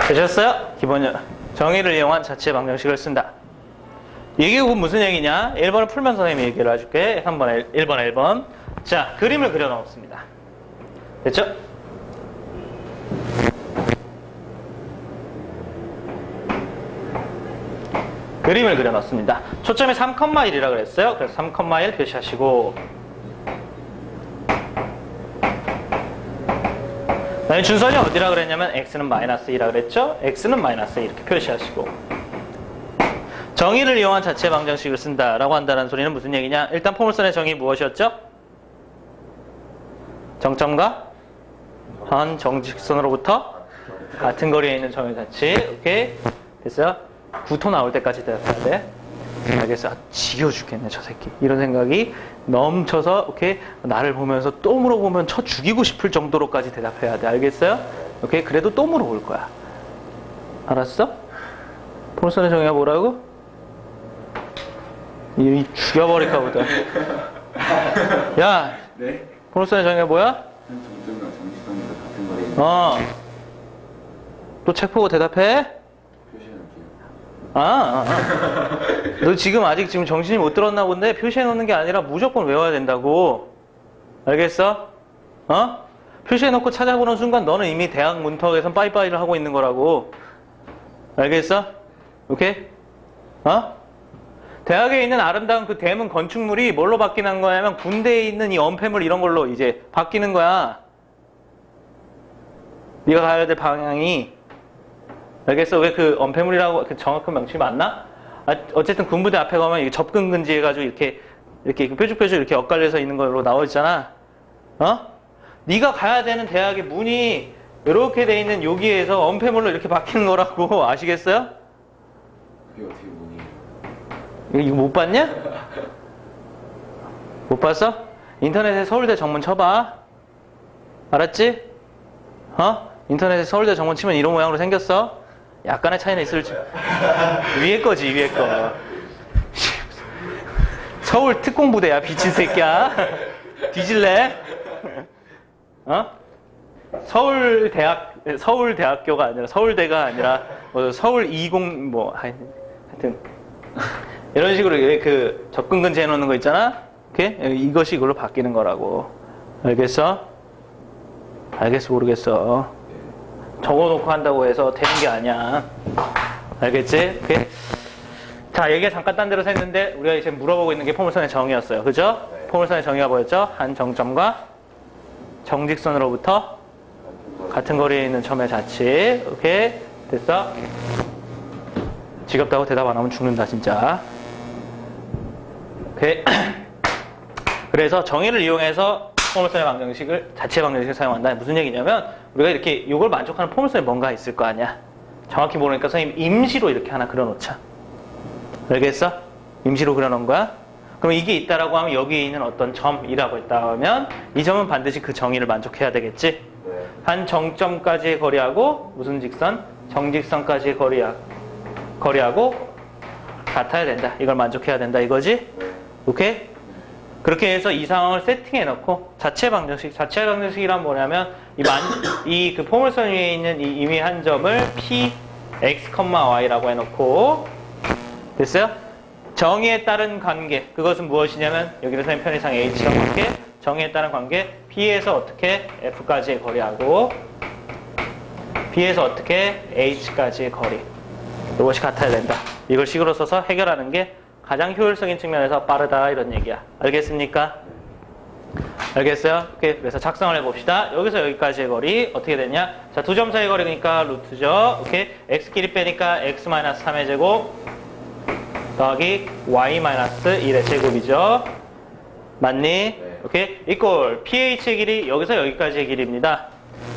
되셨어요? 기본형 정의를 이용한 자체 방정식을 쓴다. 이게 무슨 얘기냐? 1번을 풀면서 선생님이 얘기를 해줄게. 3번, 1번, 1번. 자, 그림을 그려 놓습니다. 됐죠? 그림을 그려 놨습니다. 초점이 3,1이라고 그랬어요. 그래서 3,1 표시하시고, 그다음에 준선이 어디라 그랬냐면 x는 마이너스 2라 그랬죠? x는 마이너스 2 이렇게 표시하시고, 정의를 이용한 자체 방정식을 쓴다라고 한다는 소리는 무슨 얘기냐? 일단 포물선의 정의 무엇이었죠? 정점과 한 정직선으로부터 같은 거리에 있는 점의 자치. 오케이? 됐어요? 구토 나올 때까지 대답해야 돼. 알겠어. 지겨 죽겠네 저 새끼. 이런 생각이 넘쳐서 오케이? 나를 보면서 또 물어보면 쳐 죽이고 싶을 정도로까지 대답해야 돼. 알겠어요? 오케이? 그래도 또 물어볼 거야. 알았어? 포물선의 정의가 뭐라고? 이 죽여버릴까 보다. 야! 네? 포물선의 정의가 뭐야? 한 정점과 정직선과 같은 거리에 또 책 보고 대답해? 너 지금 아직 정신이 못 들었나 본데 표시해 놓는 게 아니라 무조건 외워야 된다고. 알겠어? 표시해 놓고 찾아보는 순간 너는 이미 대학 문턱에선 빠이빠이를 하고 있는 거라고. 알겠어? 오케이? 대학에 있는 아름다운 그 대문 건축물이 뭘로 바뀌는 거냐면 군대에 있는 이 엄폐물 이런 걸로 이제 바뀌는 거야. 네가 가야 될 방향이. 알겠어? 왜 그 엄폐물이라고 그 정확한 명칭이 맞나? 어쨌든 군부대 앞에 가면 이게 접근 금지 해가지고 이렇게 뾰족뾰족 이렇게 엇갈려서 있는 걸로 나와있잖아. 네가 가야 되는 대학의 문이 이렇게 돼 있는 여기에서 엄폐물로 이렇게 바뀌는 거라고. 아시겠어요? 그게 어떻게 문이에요? 이거 못 봤냐? 못 봤어? 인터넷에 서울대 정문 쳐봐. 알았지? 인터넷에 서울대 정문 치면 이런 모양으로 생겼어. 약간의 차이는 있을지. 위에 거지, 위에 거. 서울 특공부대야, 미친 새끼야. 뒤질래? 서울대학교가 아니라, 서울대가 아니라, 서울 20, 하여튼. 이런 식으로 그 접근 금지 해놓는 거 있잖아? 이것이 이걸로 바뀌는 거라고. 알겠어? 알겠어, 모르겠어. 적어놓고 한다고 해서 되는 게 아니야. 알겠지? 오케이? 자, 얘기가 잠깐 딴 데로 샜는데 우리가 이제 물어보고 있는 게 포물선의 정의였어요. 그죠? 네. 포물선의 정의가 뭐였죠? 한 정점과 정직선으로부터 같은 거리에 있는 점의 자치. 오케이? 됐어? 지겹다고 대답 안 하면 죽는다 진짜. 오케이? 그래서 정의를 이용해서 포물선의 방정식을 자체 방정식을 사용한다. 무슨 얘기냐면 우리가 이렇게 이걸 만족하는 포물선이 뭔가 있을 거 아니야. 정확히 모르니까 선생님 임시로 이렇게 하나 그려놓자. 알겠어? 임시로 그려놓은 거야. 그럼 이게 있다라고 하면 여기에 있는 어떤 점이라고 했다 하면 이 점은 반드시 그 정의를 만족해야 되겠지. 한 정점까지의 거리하고 무슨 직선? 정직선까지의 거리하고 같아야 된다. 이걸 만족해야 된다 이거지? 오케이? 그렇게 해서 이 상황을 세팅해 놓고 자체 방정식이란 뭐냐면 이 그 포물선 위에 있는 이 임의 한 점을 p x, y라고 해놓고 됐어요? 정의에 따른 관계 그것은 무엇이냐면 여기는 선생님 편의상 h랑 관계 정의에 따른 관계 p에서 어떻게 f까지의 거리하고 b에서 어떻게 h까지의 거리 이것이 같아야 된다. 이걸 식으로 써서 해결하는 게 가장 효율적인 측면에서 빠르다 이런 얘기야. 알겠습니까? 알겠어요? 오케이. 그래서 작성을 해봅시다. 여기서 여기까지의 거리 어떻게 되냐? 자, 두 점 사이 거리니까 루트죠. 오케이. x끼리 빼니까 x-3의 제곱 더하기 y-1의 제곱이죠. 맞니? 네. 오케이. 이꼴 ph의 길이 여기서 여기까지의 길이입니다.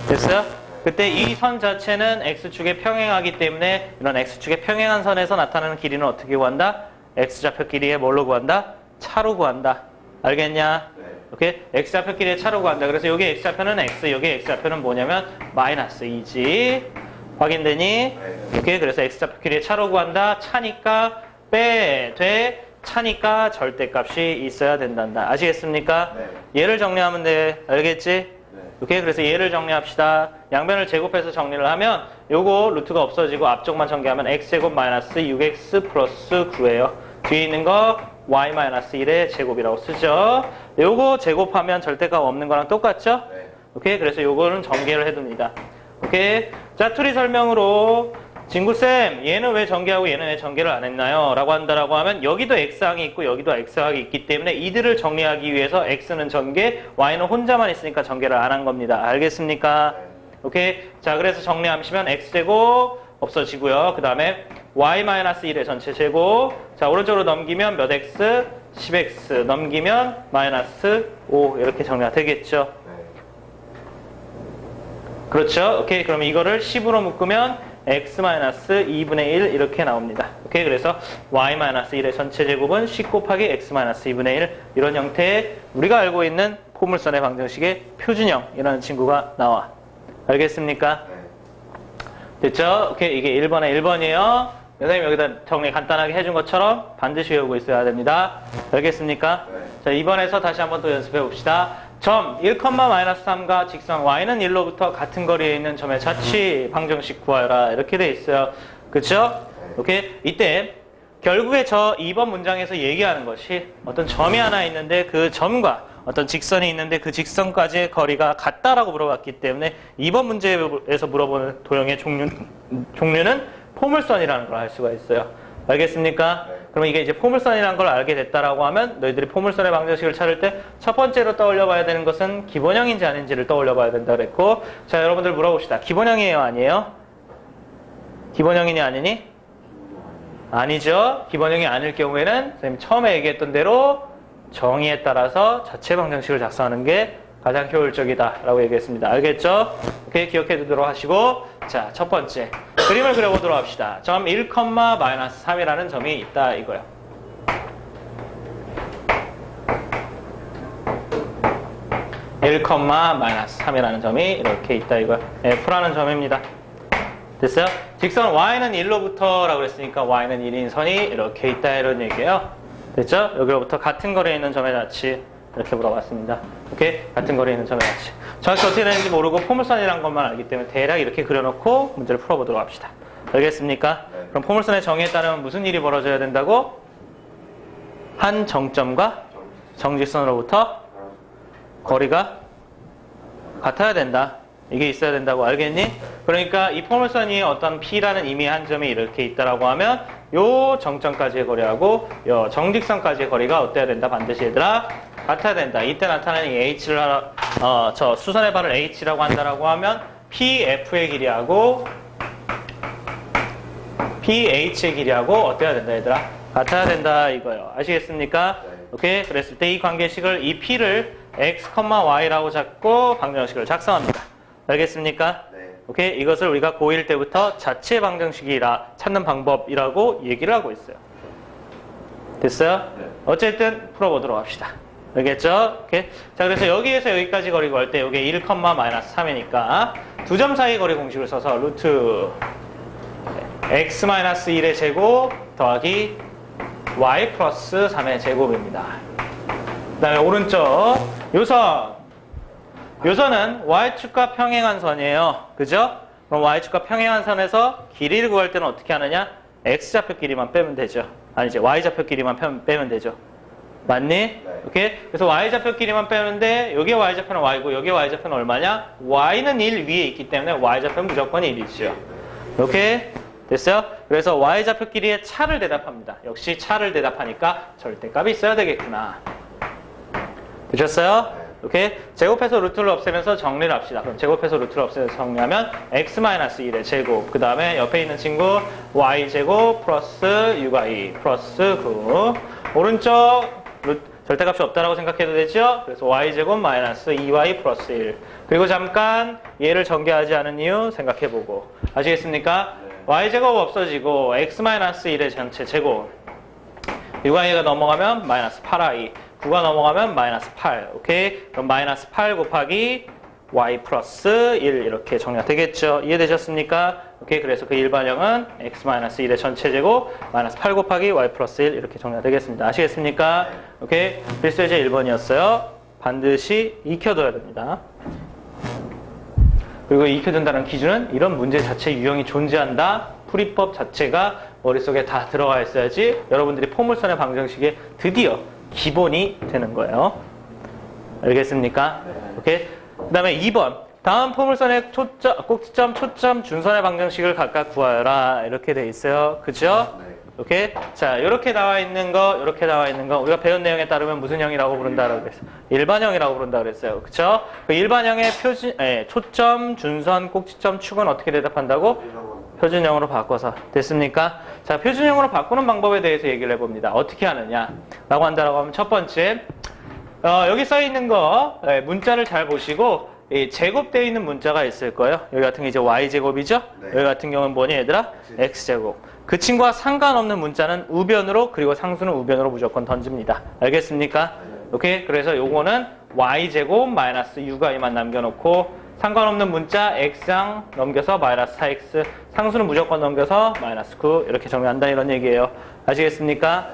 됐어요? 그때 이 선 자체는 x축에 평행하기 때문에 이런 x축에 평행한 선에서 나타나는 길이는 어떻게 구한다? x좌표 길이에 뭘로 구한다? 차로 구한다. 알겠냐? 네. 오케이? x좌표 길이에 차로 구한다. 그래서 여기 x좌표는 x, 여기 x좌표는 뭐냐면 마이너스 2지. 확인되니? 네. 오케이? 그래서 x좌표 길이에 차로 구한다. 차니까 돼. 차니까 절대값이 있어야 된단다. 아시겠습니까? 네. 얘를 정리하면 돼. 알겠지? 네. 오케이? 그래서 얘를 정리합시다. 양변을 제곱해서 정리를 하면 요거 루트가 없어지고 앞쪽만 전개하면 x제곱 마이너스 6x 플러스 9예요. 뒤에 있는 거 y 마이너스 1의 제곱이라고 쓰죠. 요거 제곱하면 절대값 없는 거랑 똑같죠? 네. 오케이? 그래서 요거는 전개를 해둡니다. 오케이? 짜투리 설명으로 진구쌤, 얘는 왜 전개하고 얘는 왜 전개를 안 했나요? 라고 한다라고 하면 여기도 x항이 있고 여기도 x항이 있기 때문에 이들을 정리하기 위해서 x는 전개, y는 혼자만 있으니까 전개를 안 한 겁니다. 알겠습니까? 오케이? 자, 그래서 정리하시면 x제곱 없어지고요. 그 다음에 y-1의 전체 제곱. 자, 오른쪽으로 넘기면 몇 x? 10x. 넘기면 마이너스 5. 이렇게 정리가 되겠죠. 네. 그렇죠? 오케이. 그러면 이거를 10으로 묶으면 x-2분의 1 이렇게 나옵니다. 오케이. 그래서 y-1의 전체 제곱은 10 곱하기 x-2분의 1 이런 형태의 우리가 알고 있는 포물선의 방정식의 표준형이라는 친구가 나와. 알겠습니까? 네. 됐죠? 오케이. 이게 1번에 1번이에요. 선생님 여기다 정리 간단하게 해준 것처럼 반드시 외우고 있어야 됩니다. 알겠습니까? 네. 자, 2번에서 다시 한번 또 연습해 봅시다. 점 1,-3과 직선 y는 1로부터 같은 거리에 있는 점의 자취 방정식 구하여라. 이렇게 돼 있어요. 그쵸? 오케이. 이때 결국에 저 2번 문장에서 얘기하는 것이 어떤 점이 하나 있는데 그 점과 어떤 직선이 있는데 그 직선까지의 거리가 같다라고 물어봤기 때문에 2번 문제에서 물어보는 도형의 종류는 포물선이라는 걸 알 수가 있어요. 알겠습니까? 네. 그러면 이게 이제 포물선이라는 걸 알게 됐다라고 하면 너희들이 포물선의 방정식을 찾을 때 첫 번째로 떠올려 봐야 되는 것은 기본형인지 아닌지를 떠올려 봐야 된다 그랬고, 자, 여러분들 물어봅시다. 기본형이에요, 아니에요? 기본형이니 아니니? 아니죠. 기본형이 아닐 경우에는 선생님 처음에 얘기했던 대로 정의에 따라서 자체 방정식을 작성하는 게 가장 효율적이다라고 얘기했습니다. 알겠죠? 오케이, 기억해 두도록 하시고, 자, 첫 번째 그림을 그려보도록 합시다. 점 1,-3이라는 점이 있다 이거예요. (1,-3이라는 점이 이렇게 있다 이거예요. F라는 점입니다. 됐어요? 직선 y는 1로부터 라고 했으니까 y는 1인 선이 이렇게 있다 이런 얘기예요. 됐죠? 여기로부터 같은 거리에 있는 점의 자치 이렇게 물어봤습니다. 오케이? 같은 거리에 있는 점의 자치. 정확히 어떻게 되는지 모르고 포물선이라는 것만 알기 때문에 대략 이렇게 그려놓고 문제를 풀어보도록 합시다. 알겠습니까? 네. 그럼 포물선의 정의에 따르면 무슨 일이 벌어져야 된다고? 한 정점과 정직선으로부터 거리가 같아야 된다. 이게 있어야 된다고 알겠니? 그러니까 이 포물선이 어떤 P라는 임의 한 점이 이렇게 있다라고 하면 요 정점까지의 거리하고 요 정직선까지의 거리가 어때야 된다? 반드시 얘들아 같아야 된다. 이때 나타나는 이 H를 저 수선의 발을 H라고 한다라고 하면 PF의 길이하고 PH의 길이하고 어때야 된다 얘들아? 같아야 된다 이거예요. 아시겠습니까? 네. 오케이? 그랬을 때 이 관계식을, 이 P를 x, y라고 잡고 방정식을 작성합니다. 알겠습니까? 네. 오케이? 이것을 우리가 고1 때부터 자체 방정식이라 찾는 방법이라고 얘기를 하고 있어요. 됐어요? 네. 어쨌든 풀어보도록 합시다. 알겠죠? 오케이? 자, 그래서 여기에서 여기까지 거리 구할 때 이게 1, 마이너스 3이니까 두 점 사이 거리 공식을 써서 루트 x 마이너스 1의 제곱 더하기 y 플러스 3의 제곱입니다. 그 다음에 오른쪽 요선은 y축과 평행한 선이에요. 그죠? 그럼 y축과 평행한 선에서 길이를 구할 때는 어떻게 하느냐? x좌표 길이만 빼면 되죠. 아니지, y좌표 길이만 빼면 되죠. 맞니? 네. 오케이? 그래서 y좌표 길이만 빼는데 여기 y좌표는 y고 여기 y좌표는 얼마냐? y는 1 위에 있기 때문에 y좌표는 무조건 1이죠. 오케이? 됐어요? 그래서 y좌표 길이의 차를 대답합니다. 역시 차를 대답하니까 절대값이 있어야 되겠구나. 되셨어요? 오케이? 제곱해서 루트를 없애면서 정리를 합시다. 그럼 제곱해서 루트를 없애면서 정리하면 x-1의 제곱, 그 다음에 옆에 있는 친구 y제곱 플러스 6y 플러스 9. 오른쪽 절대값이 없다라고 생각해도 되죠? 그래서 y제곱 마이너스 2y 플러스 1. 그리고 잠깐 얘를 전개하지 않은 이유 생각해보고. 아시겠습니까? 네. y제곱 없어지고 x-1의 전체 제곱. 6y가 넘어가면 마이너스 8y. 9가 넘어가면 마이너스 8. 오케이? 그럼 마이너스 8 곱하기 y 플러스 1 이렇게 정리가 되겠죠? 이해되셨습니까? 오케이? 그래서 그 일반형은 x-1의 전체 제곱 마이너스 8 곱하기 y 플러스 1 이렇게 정리가 되겠습니다. 아시겠습니까? 오케이? 필수예제 1번이었어요. 반드시 익혀둬야 됩니다. 그리고 익혀둔다는 기준은 이런 문제 자체 유형이 존재한다. 풀이법 자체가 머릿속에 다 들어가 있어야지 여러분들이 포물선의 방정식에 드디어 기본이 되는 거예요. 알겠습니까? 오케이? 그 다음에 2번. 다음 포물선의 꼭지점, 초점, 준선의 방정식을 각각 구하여라. 이렇게 돼 있어요. 그죠? 네. 오케이? 자, 이렇게 나와 있는 거, 이렇게 나와 있는 거, 우리가 배운 내용에 따르면 무슨 형이라고 부른다고 그랬어요? 일반형이라고 부른다고 그랬어요. 그쵸? 그 일반형의 초점, 준선, 꼭지점, 축은 어떻게 대답한다고? 표준형으로 바꿔서. 됐습니까? 자, 표준형으로 바꾸는 방법에 대해서 얘기를 해봅니다. 어떻게 하느냐? 라고 한다라고 하면 첫 번째, 여기 써 있는 거, 문자를 잘 보시고, 제곱되어 있는 문자가 있을 거예요. 여기 같은 게 이제 y제곱이죠? 네. 여기 같은 경우는 뭐니, 얘들아? x제곱. 그 친구와 상관없는 문자는 우변으로, 그리고 상수는 우변으로 무조건 던집니다. 알겠습니까? 오케이? 그래서 요거는 y제곱 마이너스 6y만 남겨놓고, 상관없는 문자 x양 넘겨서 마이너스 4x, 상수는 무조건 넘겨서 마이너스 9 이렇게 정리한다 이런 얘기예요. 아시겠습니까?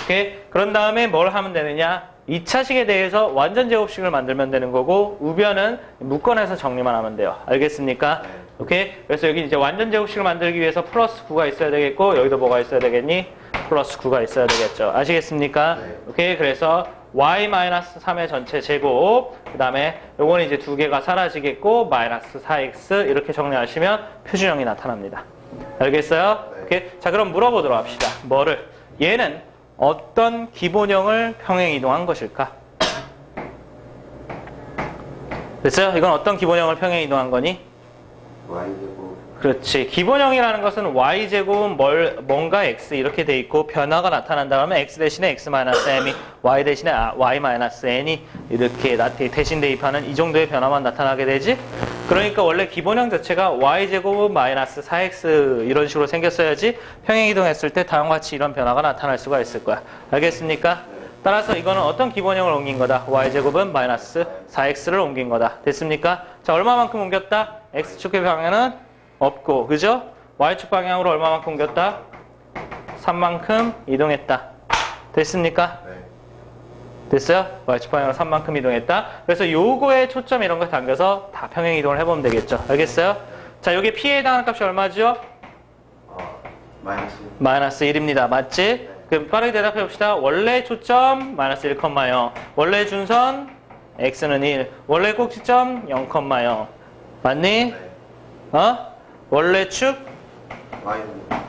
오케이? 그런 다음에 뭘 하면 되느냐? 2차식에 대해서 완전 제곱식을 만들면 되는 거고 우변은 묶어내서 정리만 하면 돼요. 알겠습니까? 오케이? 그래서 여기 이제 완전 제곱식을 만들기 위해서 플러스 9가 있어야 되겠고 여기도 뭐가 있어야 되겠니? 플러스 9가 있어야 되겠죠. 아시겠습니까? 오케이? 그래서 y-3의 전체 제곱, 그 다음에 요거는 이제 두 개가 사라지겠고 마이너스 4x 이렇게 정리하시면 표준형이 나타납니다. 알겠어요? 오케이? 자, 그럼 물어보도록 합시다. 뭐를? 얘는 어떤 기본형을 평행이동한 것일까? 됐어요? 이건 어떤 기본형을 평행이동한 거니? y제곱. 그렇지. 기본형이라는 것은 y제곱은 뭔가 x 이렇게 돼 있고 변화가 나타난다 그러면 x 대신에 x-m이 y 대신에 y-n이 이렇게 대신 대입하는 이 정도의 변화만 나타나게 되지. 그러니까 원래 기본형 자체가 y제곱은 마이너스 4x 이런 식으로 생겼어야지 평행이동했을 때 다음과 같이 이런 변화가 나타날 수가 있을 거야. 알겠습니까? 따라서 이거는 어떤 기본형을 옮긴 거다? y제곱은 마이너스 4x를 옮긴 거다. 됐습니까? 자, 얼마만큼 옮겼다? x축의 방향은 없고, 그죠? y축 방향으로 얼마만큼 옮겼다? 3만큼 이동했다. 됐습니까? 네. 됐어요? y축 방향으로 3만큼 이동했다. 그래서 요거에 초점 이런 거 당겨서 다 평행 이동을 해보면 되겠죠. 알겠어요? 자, 여기 p에 해당하는 값이 얼마죠? 마이너스. 마이너스 1입니다. 맞지? 그럼 빠르게 대답해 봅시다. 원래 초점 마이너스 1,0. 원래 준선 x는 1. 원래 꼭지점 0,0. 맞니? 네. 원래 축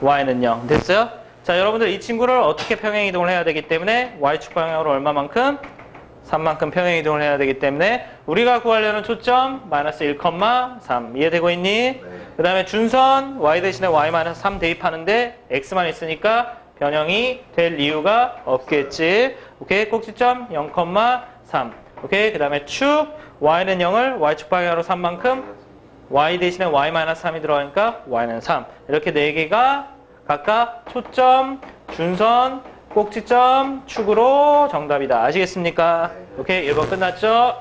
y는 0. 됐어요? 자, 여러분들 이 친구를 어떻게 평행 이동을 해야 되기 때문에 y축 방향으로 얼마만큼? 3만큼 평행 이동을 해야 되기 때문에 우리가 구하려는 초점 마이너스 1,3. 이해되고 있니? 네. 그 다음에 준선 y 대신에 y-3 대입하는데 x만 있으니까 변형이 될 이유가 없겠지. 오케이, 꼭지점 0,3. 오케이, 그 다음에 축 y는 0을 y축 방향으로 3만큼 y 대신에 y-3이 들어가니까 y는 3. 이렇게 4개가 각각 초점, 준선, 꼭지점, 축으로 정답이다. 아시겠습니까? 오케이, 1번 끝났죠?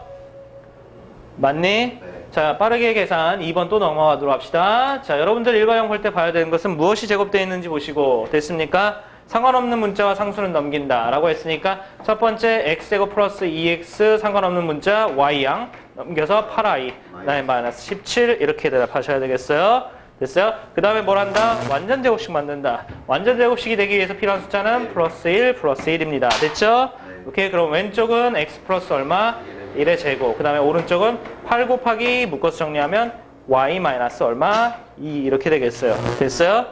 맞니? 자, 빠르게 계산 2번 또 넘어가도록 합시다. 자, 여러분들 일반형 볼 때 봐야 되는 것은 무엇이 제곱되어 있는지 보시고 됐습니까? 상관없는 문자와 상수는 넘긴다 라고 했으니까 첫 번째 x제곱 플러스 2x 상관없는 문자 y양 넘겨서 8i 그 다음에 마이너스 17 이렇게 대답하셔야 되겠어요. 됐어요? 그 다음에 뭘 한다? 완전 제곱식 만든다. 완전 제곱식이 되기 위해서 필요한 숫자는 플러스 1 플러스 1입니다. 됐죠? 오케이, 그럼 왼쪽은 x 플러스 얼마? 1의 제곱. 그 다음에 오른쪽은 8 곱하기 묶어서 정리하면 y 마이너스 얼마? 2 이렇게 되겠어요. 됐어요?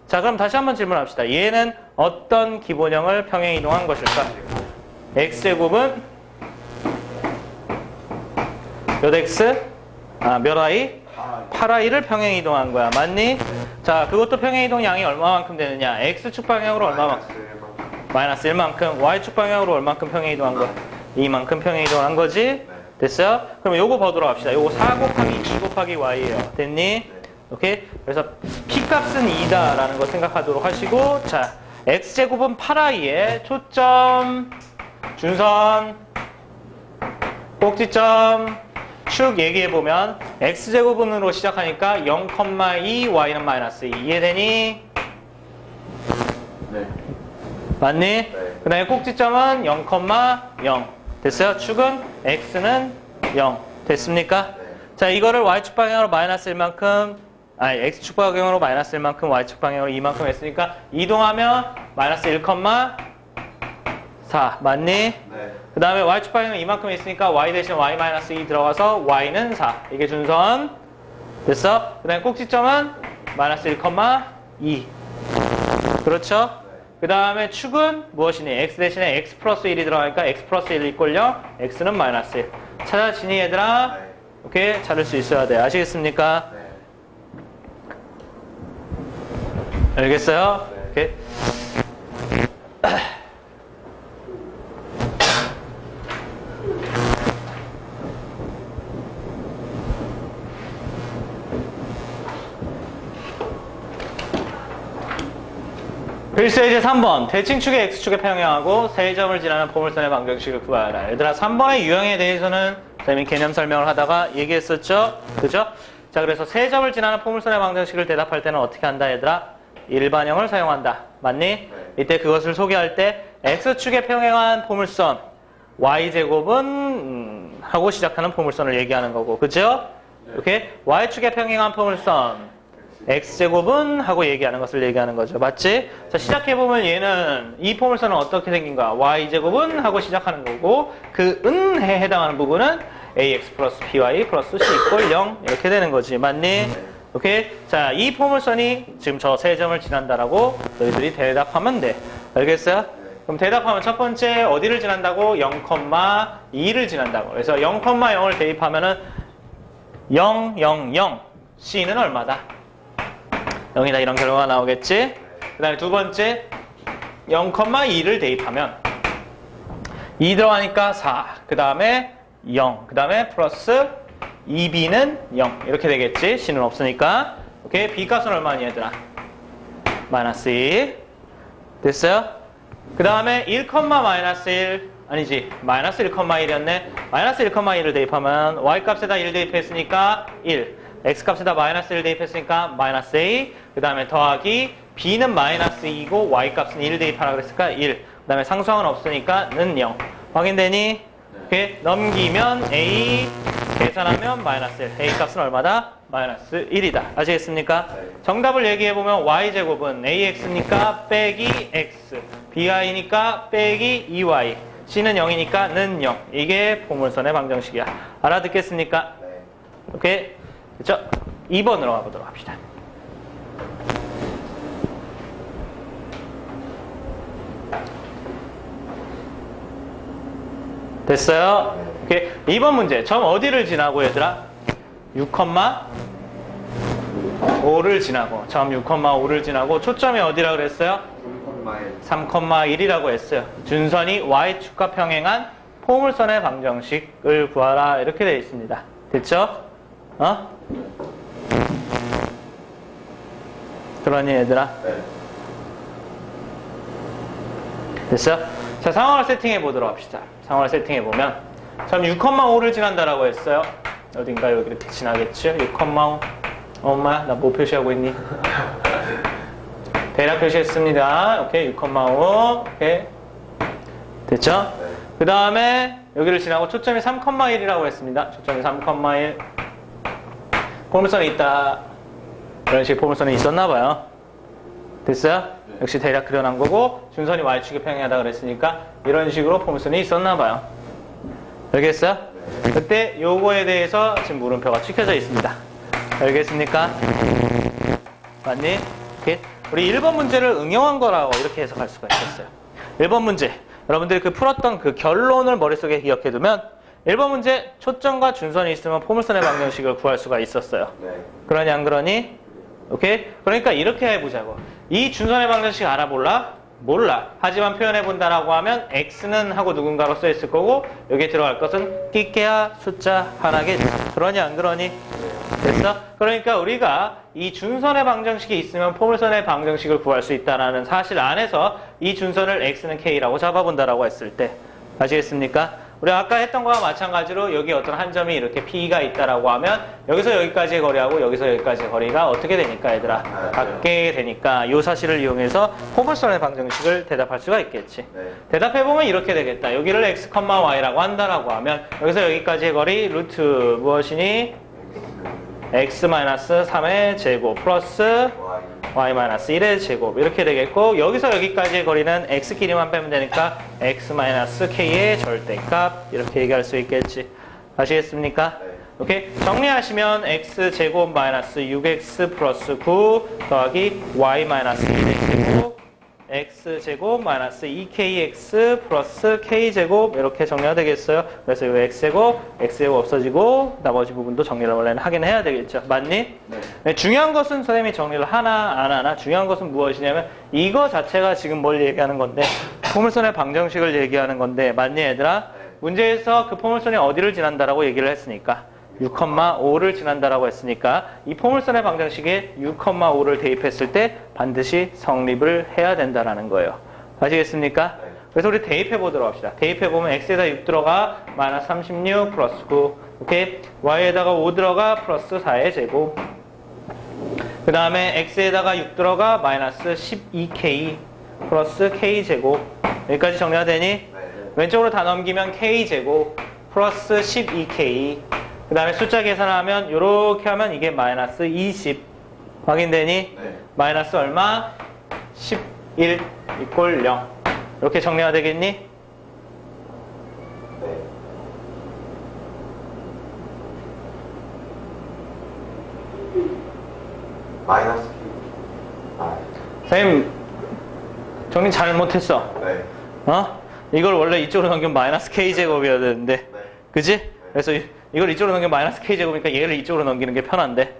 자, 그럼 다시 한번 질문합시다. 얘는 어떤 기본형을 평행 이동한 것일까? x제곱은 몇 x? 몇 i? 8i를 평행 이동한 거야. 맞니? 자, 그것도 평행 이동 양이 얼마만큼 되느냐? x축 방향으로 얼마만큼? 마이너스 1만큼. y축 방향으로 얼만큼 평행 이동한 거야? 2만큼 평행 이동한 거지? 됐어요? 그럼 요거 보도록 합시다. 요거 4 곱하기 2 곱하기 y예요. 됐니? 오케이? 그래서 p값은 2다 라는 거 생각하도록 하시고, 자, x제곱은 8i에 초점, 준선, 꼭지점, 축 얘기해보면 x제곱은으로 시작하니까 0,2 y는 마이너스 2 이해되니? 네. 맞니? 네. 그 다음에 꼭지점은 0,0 됐어요? 축은 x는 0 됐습니까? 네. 자, 이거를 y축 방향으로 마이너스 1만큼 x축 방향으로 마이너스 1만큼 y축 방향으로 2만큼 했으니까 이동하면 마이너스 1,4 맞니? 네. 그 다음에 y축 방향은 이만큼 있으니까 y 대신 y-2 들어가서 y는 4 이게 준선 됐어? 그 다음에 꼭지점은 마이너스 1,2 그렇죠? 그 다음에 축은 무엇이니? x 대신에 x 플러스 1이 들어가니까 x 플러스 1 이꼴 0 x는 마이너스 1 찾아지니 얘들아? 네. 오케이? 찾을 수 있어야 돼. 아시겠습니까? 네. 알겠어요? 네. 오케이. 글쎄 이제 3번 대칭축의 x축에 평행하고 세점을 지나는 포물선의 방정식을 구하라. 얘들아 3번의 유형에 대해서는 선생님이 개념 설명을 하다가 얘기했었죠? 그죠? 자, 그래서 세점을 지나는 포물선의 방정식을 대답할 때는 어떻게 한다 얘들아? 일반형을 사용한다. 맞니? 네. 이때 그것을 소개할 때 x축에 평행한 포물선 y제곱은 하고 시작하는 포물선을 얘기하는 거고 그죠? 이렇게 y축에 평행한 포물선 x제곱은 하고 얘기하는 것을 얘기하는 거죠. 맞지? 자, 시작해보면 얘는 이 포물선은 어떻게 생긴가? y제곱은 하고 시작하는 거고 그 은에 해당하는 부분은 ax 플러스 by 플러스 c 이꼴 0 이렇게 되는 거지. 맞니? 오케이? 자, 이 포물선이 지금 저 세 점을 지난다라고 너희들이 대답하면 돼. 알겠어요? 그럼 대답하면 첫 번째 어디를 지난다고? 0,2를 지난다고. 그래서 0,0을 대입하면은 0, 0, 0 c는 얼마다? 0이다 이런 결과가 나오겠지? 그 다음에 두 번째 0,2를 대입하면 2 들어가니까 4 그 다음에 0 그 다음에 플러스 2b는 0 이렇게 되겠지? c는 없으니까 오케이? b값은 얼마니 얘들아? 마이너스 2 됐어요? 그 다음에 1, 마이너스 1 아니지 마이너스 1,1이었네 마이너스 1,1을 대입하면 y값에다 1 대입했으니까 1 x값에다 마이너스 1 대입했으니까 마이너스 a 그 다음에 더하기 b는 마이너스 2고 y값은 1 대입하라 그랬으니까 1 그 다음에 상수항은 없으니까 는 0 확인되니? 이렇게 넘기면 a 계산하면 마이너스 1 a값은 얼마다? 마이너스 1이다 아시겠습니까? 정답을 얘기해보면 y제곱은 ax니까 빼기 x by니까 빼기 2y c는 0이니까 는 0 이게 포물선의 방정식이야 알아듣겠습니까? 오케이 그쵸? 2번으로 가보도록 합시다. 됐어요? 오케이. 2번 문제. 점 어디를 지나고 얘들아? 6,5를 지나고 점 6,5를 지나고 초점이 어디라 그랬어요? 3,1이라고 했어요. 준선이 y축과 평행한 포물선의 방정식을 구하라. 이렇게 되어 있습니다. 됐죠? 그러니 얘들아? 네. 됐어? 자, 상황을 세팅해 보도록 합시다. 상황을 세팅해 보면 처음 6,5를 지난다라고 했어요. 어딘가 여기 이렇게 지나겠죠? 6,5. 엄마, 나 뭐 표시하고 있니? 대략 표시했습니다. 오케이, 6,5. 오케이. 됐죠? 네. 그 다음에 여기를 지나고 초점이 3,1이라고 했습니다. 초점이 3,1. 포물선이 있다. 이런 식의 포물선이 있었나봐요. 됐어요? 네. 역시 대략 그려놓은 거고 준선이 y축에 평행하다 그랬으니까 이런 식으로 포물선이 있었나봐요. 알겠어요? 네. 그때 요거에 대해서 지금 물음표가 찍혀져 있습니다. 알겠습니까? 맞니? 오케이. 우리 1번 문제를 응용한 거라고 이렇게 해석할 수가 있겠어요. 1번 문제. 여러분들이 그 풀었던 그 결론을 머릿속에 기억해두면 1번 문제 초점과 준선이 있으면 포물선의 방정식을 구할 수가 있었어요. 네. 그러니 안 그러니? 오케이? 그러니까 이렇게 해보자고. 이 준선의 방정식 알아볼라? 몰라. 하지만 표현해본다라고 하면 x는 하고 누군가로 써있을 거고 여기에 들어갈 것은 끼케야 숫자 하나겠지. 그러니 안 그러니? 됐어? 그러니까 우리가 이 준선의 방정식이 있으면 포물선의 방정식을 구할 수 있다는 사실 안에서 이 준선을 x는 k라고 잡아본다라고 했을 때 아시겠습니까? 우리가 아까 했던 거와 마찬가지로 여기 어떤 한 점이 이렇게 P가 있다라고 하면 여기서 여기까지의 거리하고 여기서 여기까지의 거리가 어떻게 되니까 얘들아? 같게 되니까 이 사실을 이용해서 포물선의 방정식을 대답할 수가 있겠지. 네. 대답해보면 이렇게 되겠다. 여기를 x, y라고 한다라고 하면 여기서 여기까지의 거리 루트 무엇이니? x-3의 제곱 플러스 y-1의 제곱 이렇게 되겠고 여기서 여기까지의 거리는 x끼리만 빼면 되니까 x-k의 절대값 이렇게 얘기할 수 있겠지. 아시겠습니까? 네. 오케이? 정리하시면 x제곱 마이너스 6x 플러스 9 더하기 y-1의 제곱 x제곱 마이너스 2kx 플러스 k제곱 이렇게 정리가 되겠어요. 그래서 이 x제곱 없어지고 나머지 부분도 정리를 원래는 하긴 해야 되겠죠. 맞니? 네. 네, 중요한 것은 선생님이 정리를 하나 안 하나 중요한 것은 무엇이냐면 이거 자체가 지금 뭘 얘기하는 건데 포물선의 방정식을 얘기하는 건데 맞니 얘들아? 문제에서 그 포물선이 어디를 지난다라고 얘기를 했으니까 6,5를 지난다라고 했으니까 이 포물선의 방정식에 6,5를 대입했을 때 반드시 성립을 해야 된다라는 거예요. 아시겠습니까? 네. 그래서 우리 대입해 보도록 합시다. 대입해 보면 x에다 6 들어가 마이너스 36 플러스 9 오케이? y에다가 5 들어가 플러스 4의 제곱 그 다음에 x에다가 6 들어가 마이너스 12k 플러스 k 제곱 여기까지 정리가 되니? 네. 왼쪽으로 다 넘기면 k 제곱 플러스 12k 그 다음에 숫자 계산하면 이렇게 하면 이게 마이너스 20 확인되니? 네. 마이너스 얼마? 11 이꼴 0 이렇게 정리가 되겠니? 네. 마이너스 K. 선생님 정리 잘못했어. 네. 이걸 원래 이쪽으로 넘기면 마이너스 k제곱이어야 되는데 네. 그지? 그래서 이걸 이쪽으로 넘기면 마이너스 k제곱이니까 얘를 이쪽으로 넘기는 게 편한데 네.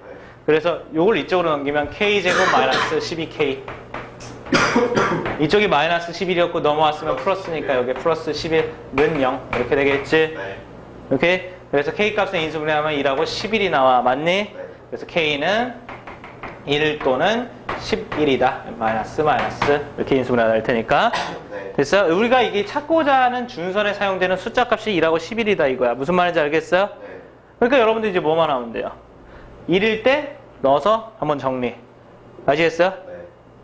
그래서 요걸 이쪽으로 넘기면 k제곱 마이너스 12k 이쪽이 마이너스 11이었고 넘어왔으면 플러스니까 여기 플러스 11는 0 이렇게 되겠지? 네. 오케이? 그래서 k 값은 인수분해하면 2라고 11이 나와 맞니? 네. 그래서 k는 1 또는 11이다 마이너스 이렇게 인수분해가 될 테니까 네. 됐어요? 우리가 이게 찾고자 하는 준선에 사용되는 숫자 값이 2라고 11이다 이거야. 무슨 말인지 알겠어요? 네. 그러니까 여러분들 이제 뭐만 하면 돼요? 1일 때 넣어서 한번 정리. 아시겠어요? 네.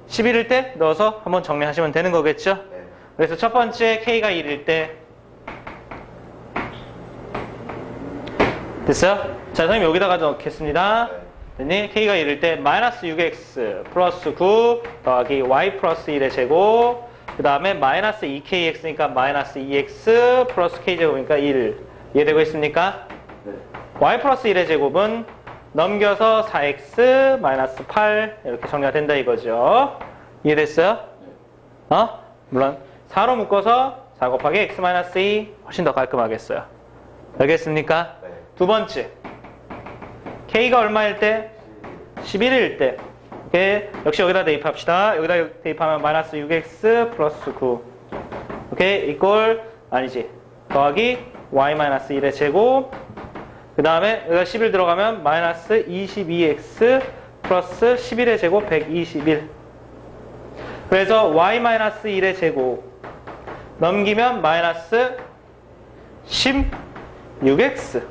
11일 때 넣어서 한번 정리하시면 되는 거겠죠? 네. 그래서 첫 번째 K가 1일 때 됐어요? 자, 선생님 여기다가 넣겠습니다. 됐니? K가 1일 때 마이너스 6x 플러스 9 더하기 y 플러스 1의 제곱 그 다음에 마이너스 2kx니까 마이너스 2x 플러스 k제곱이니까 1 이해되고 있습니까? 네. y 플러스 1의 제곱은 넘겨서 4x 마이너스 8 이렇게 정리가 된다 이거죠. 이해됐어요? 물론 4로 묶어서 4 곱하기 x 마이너스 2 훨씬 더 깔끔하겠어요. 알겠습니까? 네. 두 번째 K가 얼마일 때? 11일 때 오케이. 역시 여기다 대입합시다. 여기다 대입하면 마이너스 6x 플러스 9. 오케이. 이꼴 아니지. 더하기 y 마이너스 1의 제곱. 그 다음에 여기다 11 들어가면 마이너스 22x 플러스 11의 제곱 121. 그래서 y 마이너스 1의 제곱 넘기면 마이너스 16x.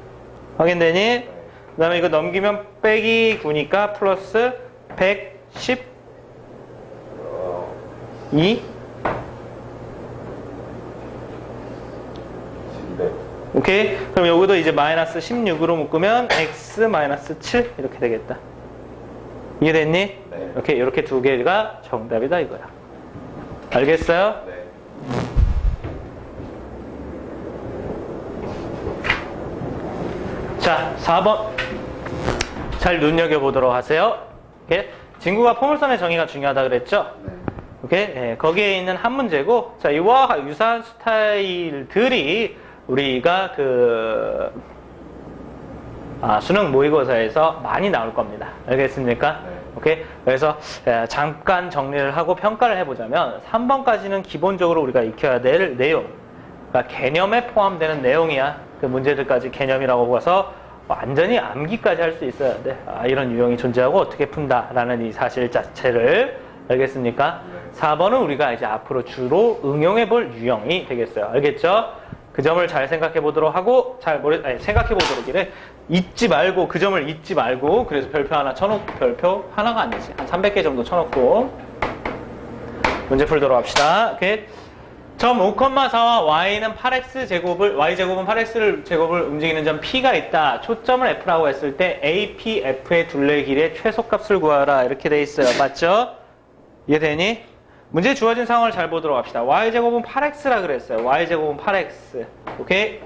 확인되니? 그 다음에 이거 넘기면 빼기 9니까 플러스 112. 오케이? 그럼 여기도 이제 마이너스 16으로 묶으면 x 마이너스 7 이렇게 되겠다. 이해됐니? 네. 오케이, 이렇게 두 개가 정답이다 이거야. 알겠어요? 네. 자, 4번 잘 눈여겨보도록 하세요. 오케이? 진구가 포물선의 정의가 중요하다 그랬죠? 네. 오케이? 네, 거기에 있는 한 문제고, 자, 이와 유사한 스타일들이 우리가 수능 모의고사에서 많이 나올 겁니다. 알겠습니까? 네. 오케이? 그래서 잠깐 정리를 하고 평가를 해보자면 3번까지는 기본적으로 우리가 익혀야 될 내용, 그러니까 개념에 포함되는 내용이야. 그 문제들까지 개념이라고 봐서 완전히 암기까지 할 수 있어야 돼. 이런 유형이 존재하고 어떻게 푼다라는 이 사실 자체를. 알겠습니까? 네. 4번은 우리가 이제 앞으로 주로 응용해 볼 유형이 되겠어요. 알겠죠? 그 점을 잘 생각해 보도록 하고, 생각해 보도록 이래. 잊지 말고, 그 점을 잊지 말고, 그래서 별표 하나 쳐놓고, 별표 하나가 아니지. 한 300개 정도 쳐놓고, 문제 풀도록 합시다. 오케이. 점 5,4와 y는 8x 제곱을, y제곱은 8x 제곱을 움직이는 점 p가 있다. 초점을 f라고 했을 때 AP, f의 둘레 길이의 최소값을 구하라. 이렇게 돼 있어요. 맞죠? 이해되니? 문제 주어진 상황을 잘 보도록 합시다. y제곱은 8x라 그랬어요. y제곱은 8x. 오케이?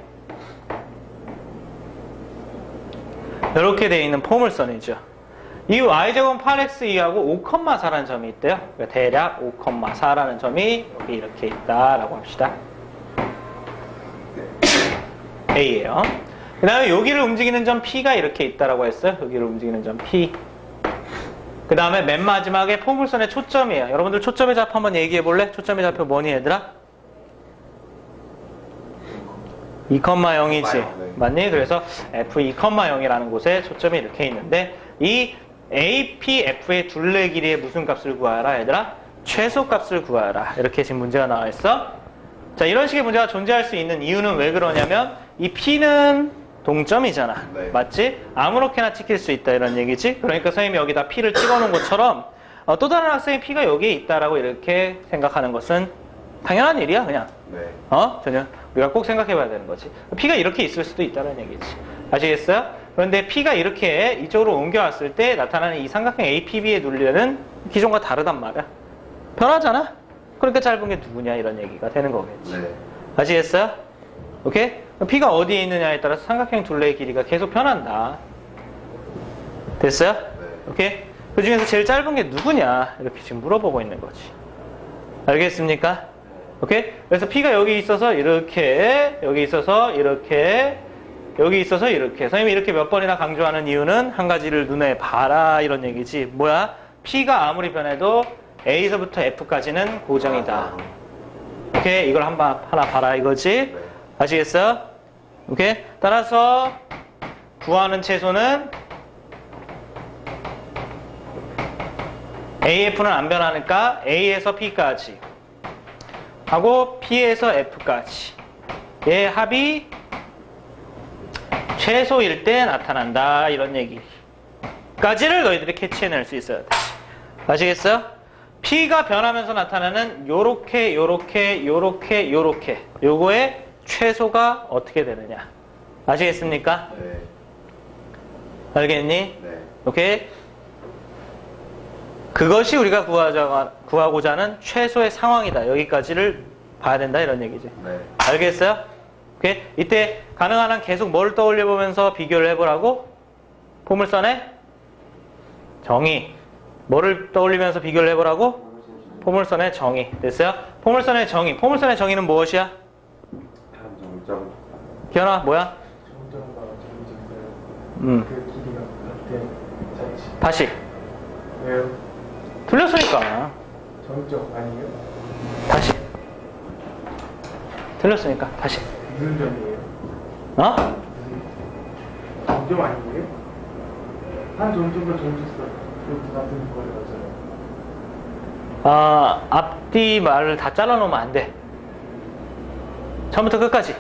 이렇게 돼 있는 포물선이죠. 이 y제곱은 8x2하고 5,4라는 점이 있대요. 그러니까 대략 5,4라는 점이 여기 이렇게 있다라고 합시다. A예요. 그 다음에 여기를 움직이는 점 P가 이렇게 있다라고 했어요. 여기를 움직이는 점 P. 그 다음에 맨 마지막에 포물선의 초점이에요. 여러분들 초점의 좌표 한번 얘기해 볼래? 초점의 좌표 뭐니 얘들아? 2,0이지. 네. 맞니? 그래서 F2,0이라는 곳에 초점이 이렇게 있는데 이 AP, F의 둘레 길이의 무슨 값을 구하라 얘들아? 최소값을 구하라. 이렇게 지금 문제가 나와 있어. 자, 이런 식의 문제가 존재할 수 있는 이유는 왜 그러냐면 이 P는 동점이잖아. 네. 맞지? 아무렇게나 찍힐 수 있다 이런 얘기지. 그러니까 선생님이 여기다 P를 찍어놓은 것처럼 또 다른 학생이 P가 여기에 있다라고 이렇게 생각하는 것은 당연한 일이야 그냥. 네. 전혀 우리가 꼭 생각해봐야 되는 거지. P가 이렇게 있을 수도 있다는 얘기지. 아시겠어요? 그런데 P가 이렇게 이쪽으로 옮겨왔을 때 나타나는 이 삼각형 APB의 눌리는 기존과 다르단 말이야. 변하잖아? 그러니까 짧은 게 누구냐 이런 얘기가 되는 거겠지. 네. 아시겠어요? 오케이? P가 어디에 있느냐에 따라서 삼각형 둘레의 길이가 계속 변한다. 됐어요? 네. 오케이? 그 중에서 제일 짧은 게 누구냐 이렇게 지금 물어보고 있는 거지. 알겠습니까? 오케이? 그래서 P가 여기 있어서 이렇게, 여기 있어서 이렇게, 여기 있어서 이렇게. 선생님이 이렇게 몇 번이나 강조하는 이유는 한 가지를 눈에 봐라 이런 얘기지. 뭐야? P가 아무리 변해도 A서부터 F까지는 고정이다. 오케이? 이걸 하나 봐라 이거지. 아시겠어요? 오케이? 따라서 구하는 최소는 AF는 안 변하니까 A에서 P까지 하고 P에서 F까지 얘 합이 최소일 때 나타난다 이런 얘기까지를 너희들이 캐치해낼 수 있어야 돼. 아시겠어요? P가 변하면서 나타나는 요렇게 요거의 최소가 어떻게 되느냐. 아시겠습니까? 네. 알겠니? 네. 오케이? 그것이 우리가 구하고자 하는 최소의 상황이다. 여기까지를 봐야 된다 이런 얘기지. 네. 알겠어요? 오케이? 이때 가능한 한 계속 뭘 떠올려 보면서 비교를 해보라고? 포물선의 정의. 뭐를 떠올리면서 비교를 해보라고? 포물선의 정의. 됐어요? 포물선의 정의. 포물선의 정의는 무엇이야? 점점. 기현아, 뭐야? 점점과 점점들 음. 그 길이가 같은 자치. 다시. 왜요? 틀렸으니까. 정적 아니에요? 다시. 틀렸으니까 다시. 무슨 점이에요? 어? 정점 아니에요? 한 정점과 정직선 이것도 같은 거리 같잖아요. 아, 앞뒤 말을 다 잘라놓으면 안 돼. 처음부터 끝까지.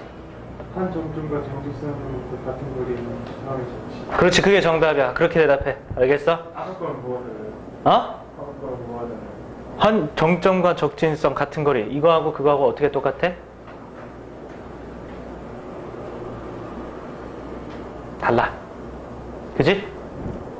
한 정점과 정직선으로 같은 거리에 있는 상황의 정치. 그렇지, 그게 정답이야. 그렇게 대답해. 알겠어? 아까 거는 뭐 하잖아요? 어? 아까 거는 뭐 하잖아요? 한 정점과 적진성 같은 거리. 이거하고 그거하고 어떻게 똑같아? 달라. 그지?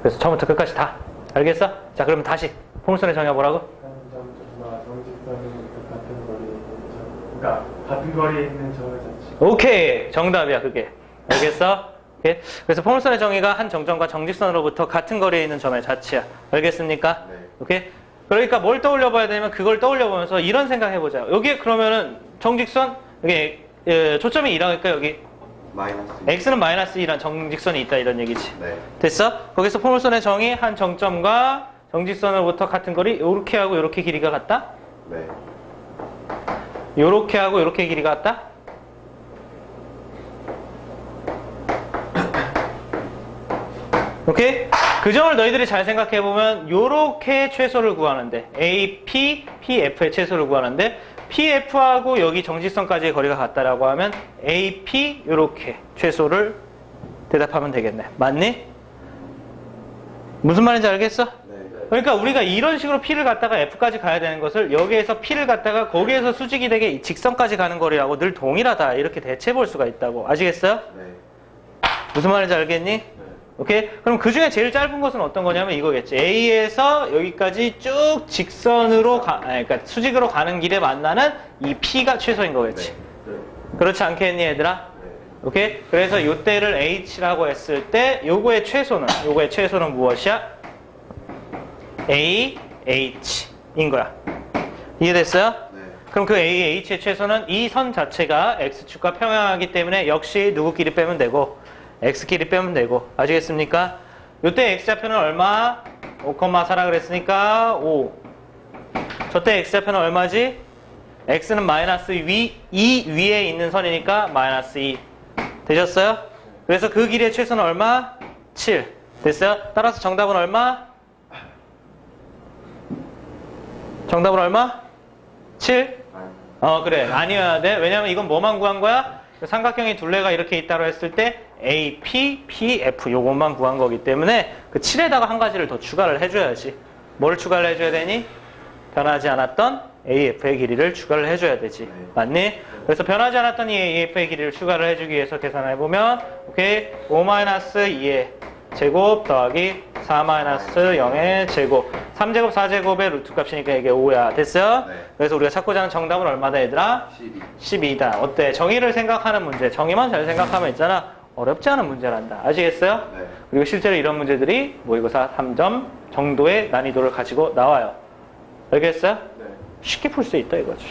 그래서 처음부터 끝까지 다. 알겠어? 자, 그러면 다시 포물선을 정해보라고? 한 정점과 정직선으로 같은 거리에 있는 점. 그러니까 같은 거리에 있는 점의 자체. 오케이. 정답이야, 그게. 알겠어? 오케이. 그래서 포물선의 정의가 한 정점과 정직선으로부터 같은 거리에 있는 점의 자체야. 알겠습니까? 네. 오케이? 그러니까 뭘 떠올려 봐야 되냐면 그걸 떠올려 보면서 이런 생각 해보자. 여기에 그러면은 정직선, 여기 초점이 2라니까 여기 마이너스. x는 마이너스 2란 정직선이 있다 이런 얘기지. 네. 됐어? 거기서 포물선의 정의 한 정점과 정직선으로부터 같은 거리 요렇게 하고 요렇게 길이가 같다? 네. 요렇게 하고 요렇게 길이가 같다? 오케이? 그 점을 너희들이 잘 생각해보면 요렇게 최소를 구하는데 AP, PF의 최소를 구하는데 PF하고 여기 정직선까지의 거리가 같다라고 하면 AP 요렇게 최소를 대답하면 되겠네. 맞니? 무슨 말인지 알겠어? 네. 그러니까 우리가 이런 식으로 P를 갖다가 F까지 가야 되는 것을 여기에서 P를 갖다가 거기에서 수직이 되게 이 직선까지 가는 거리하고 늘 동일하다 이렇게 대체해 볼 수가 있다고. 아시겠어요? 네. 무슨 말인지 알겠니? 오케이? 그럼 그 중에 제일 짧은 것은 어떤 거냐면 이거겠지. A에서 여기까지 쭉 직선으로 그러니까 수직으로 가는 길에 만나는 이 P가 최소인 거겠지. 네. 그렇지 않겠니, 얘들아? 네. 오케이? 그래서 요때를 H라고 했을 때 요거의 최소는 무엇이야? A, H인 거야. 이해됐어요? 네. 그럼 그 A, H의 최소는 이 선 자체가 X축과 평행하기 때문에 역시 누구끼리 빼면 되고 X끼리 빼면 되고. 아시겠습니까? 요때 X좌표는 얼마? 5,4라 그랬으니까 5. 저때 X좌표는 얼마지? X는 마이너스 2 위에 있는 선이니까 마이너스 2. 되셨어요? 그래서 그 길이의 최소는 얼마? 7. 됐어요? 따라서 정답은 얼마? 정답은 얼마? 7? 그래. 아니어야 돼. 왜냐면 이건 뭐만 구한 거야? 삼각형이 둘레가 이렇게 있다고 했을 때 AP, PF 요것만 구한 거기 때문에 그 7에다가 한 가지를 더 추가를 해줘야지. 뭘 추가를 해줘야 되니? 변하지 않았던 AF의 길이를 추가를 해줘야 되지. 네. 맞니? 그래서 변하지 않았던 이 AF의 길이를 추가를 해주기 위해서 계산해보면 오케이 5-2의 제곱 더하기 4-0의 제곱 3제곱 4제곱의 루트 값이니까 이게 5야. 됐어요? 네. 그래서 우리가 찾고자 하는 정답은 얼마다 얘들아? 12. 12다. 어때? 정의를 생각하는 문제. 정의만 잘 생각하면 있잖아. 어렵지 않은 문제란다. 아시겠어요? 네. 그리고 실제로 이런 문제들이 모의고사 3점 정도의 난이도를 가지고 나와요. 알겠어요? 네. 쉽게 풀 수 있다 이거죠.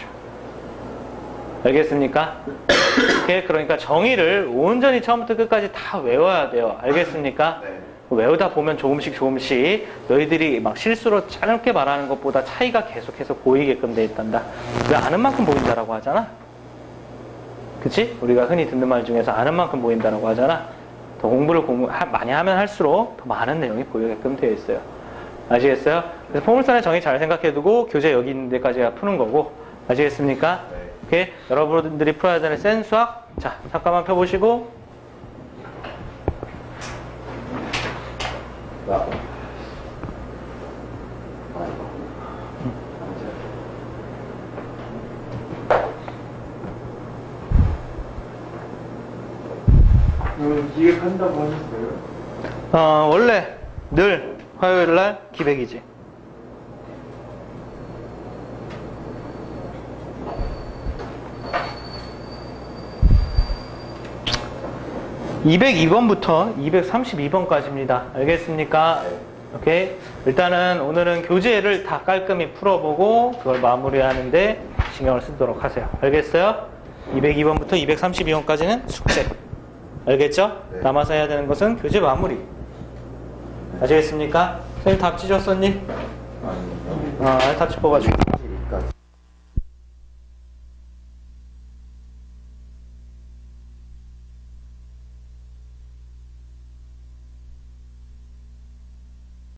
알겠습니까? 오케이? 그러니까 정의를 온전히 처음부터 끝까지 다 외워야 돼요. 알겠습니까? 네. 외우다 보면 조금씩 너희들이 막 실수로 짧게 말하는 것보다 차이가 계속해서 보이게끔 돼 있단다. 왜 아는 만큼 보인다라고 하잖아. 그치? 우리가 흔히 듣는 말 중에서 아는 만큼 보인다라고 하잖아. 더 공부를 많이 하면 할수록 더 많은 내용이 보이게끔 되어 있어요. 아시겠어요? 그래서 포물선의 정의 잘 생각해두고 교재 여기 있는 데까지가 푸는 거고. 아시겠습니까? 네. 오케이? 여러분들이 풀어야 되는 센 수학. 자, 잠깐만 펴보시고. 기획한다고 하셨어요? 원래 늘 화요일날 기백이지. (202번부터) (232번까지입니다) 알겠습니까? 오케이. 일단은 오늘은 교재를 다 깔끔히 풀어보고 그걸 마무리하는데 신경을 쓰도록 하세요. 알겠어요? 202번부터 232번까지는 숙제. 알겠죠? 네. 남아서 해야 되는 것은 교재 마무리. 아시겠습니까? 선생님 답지 줬었니? 아니요. 알타 칩 뽑아줄게.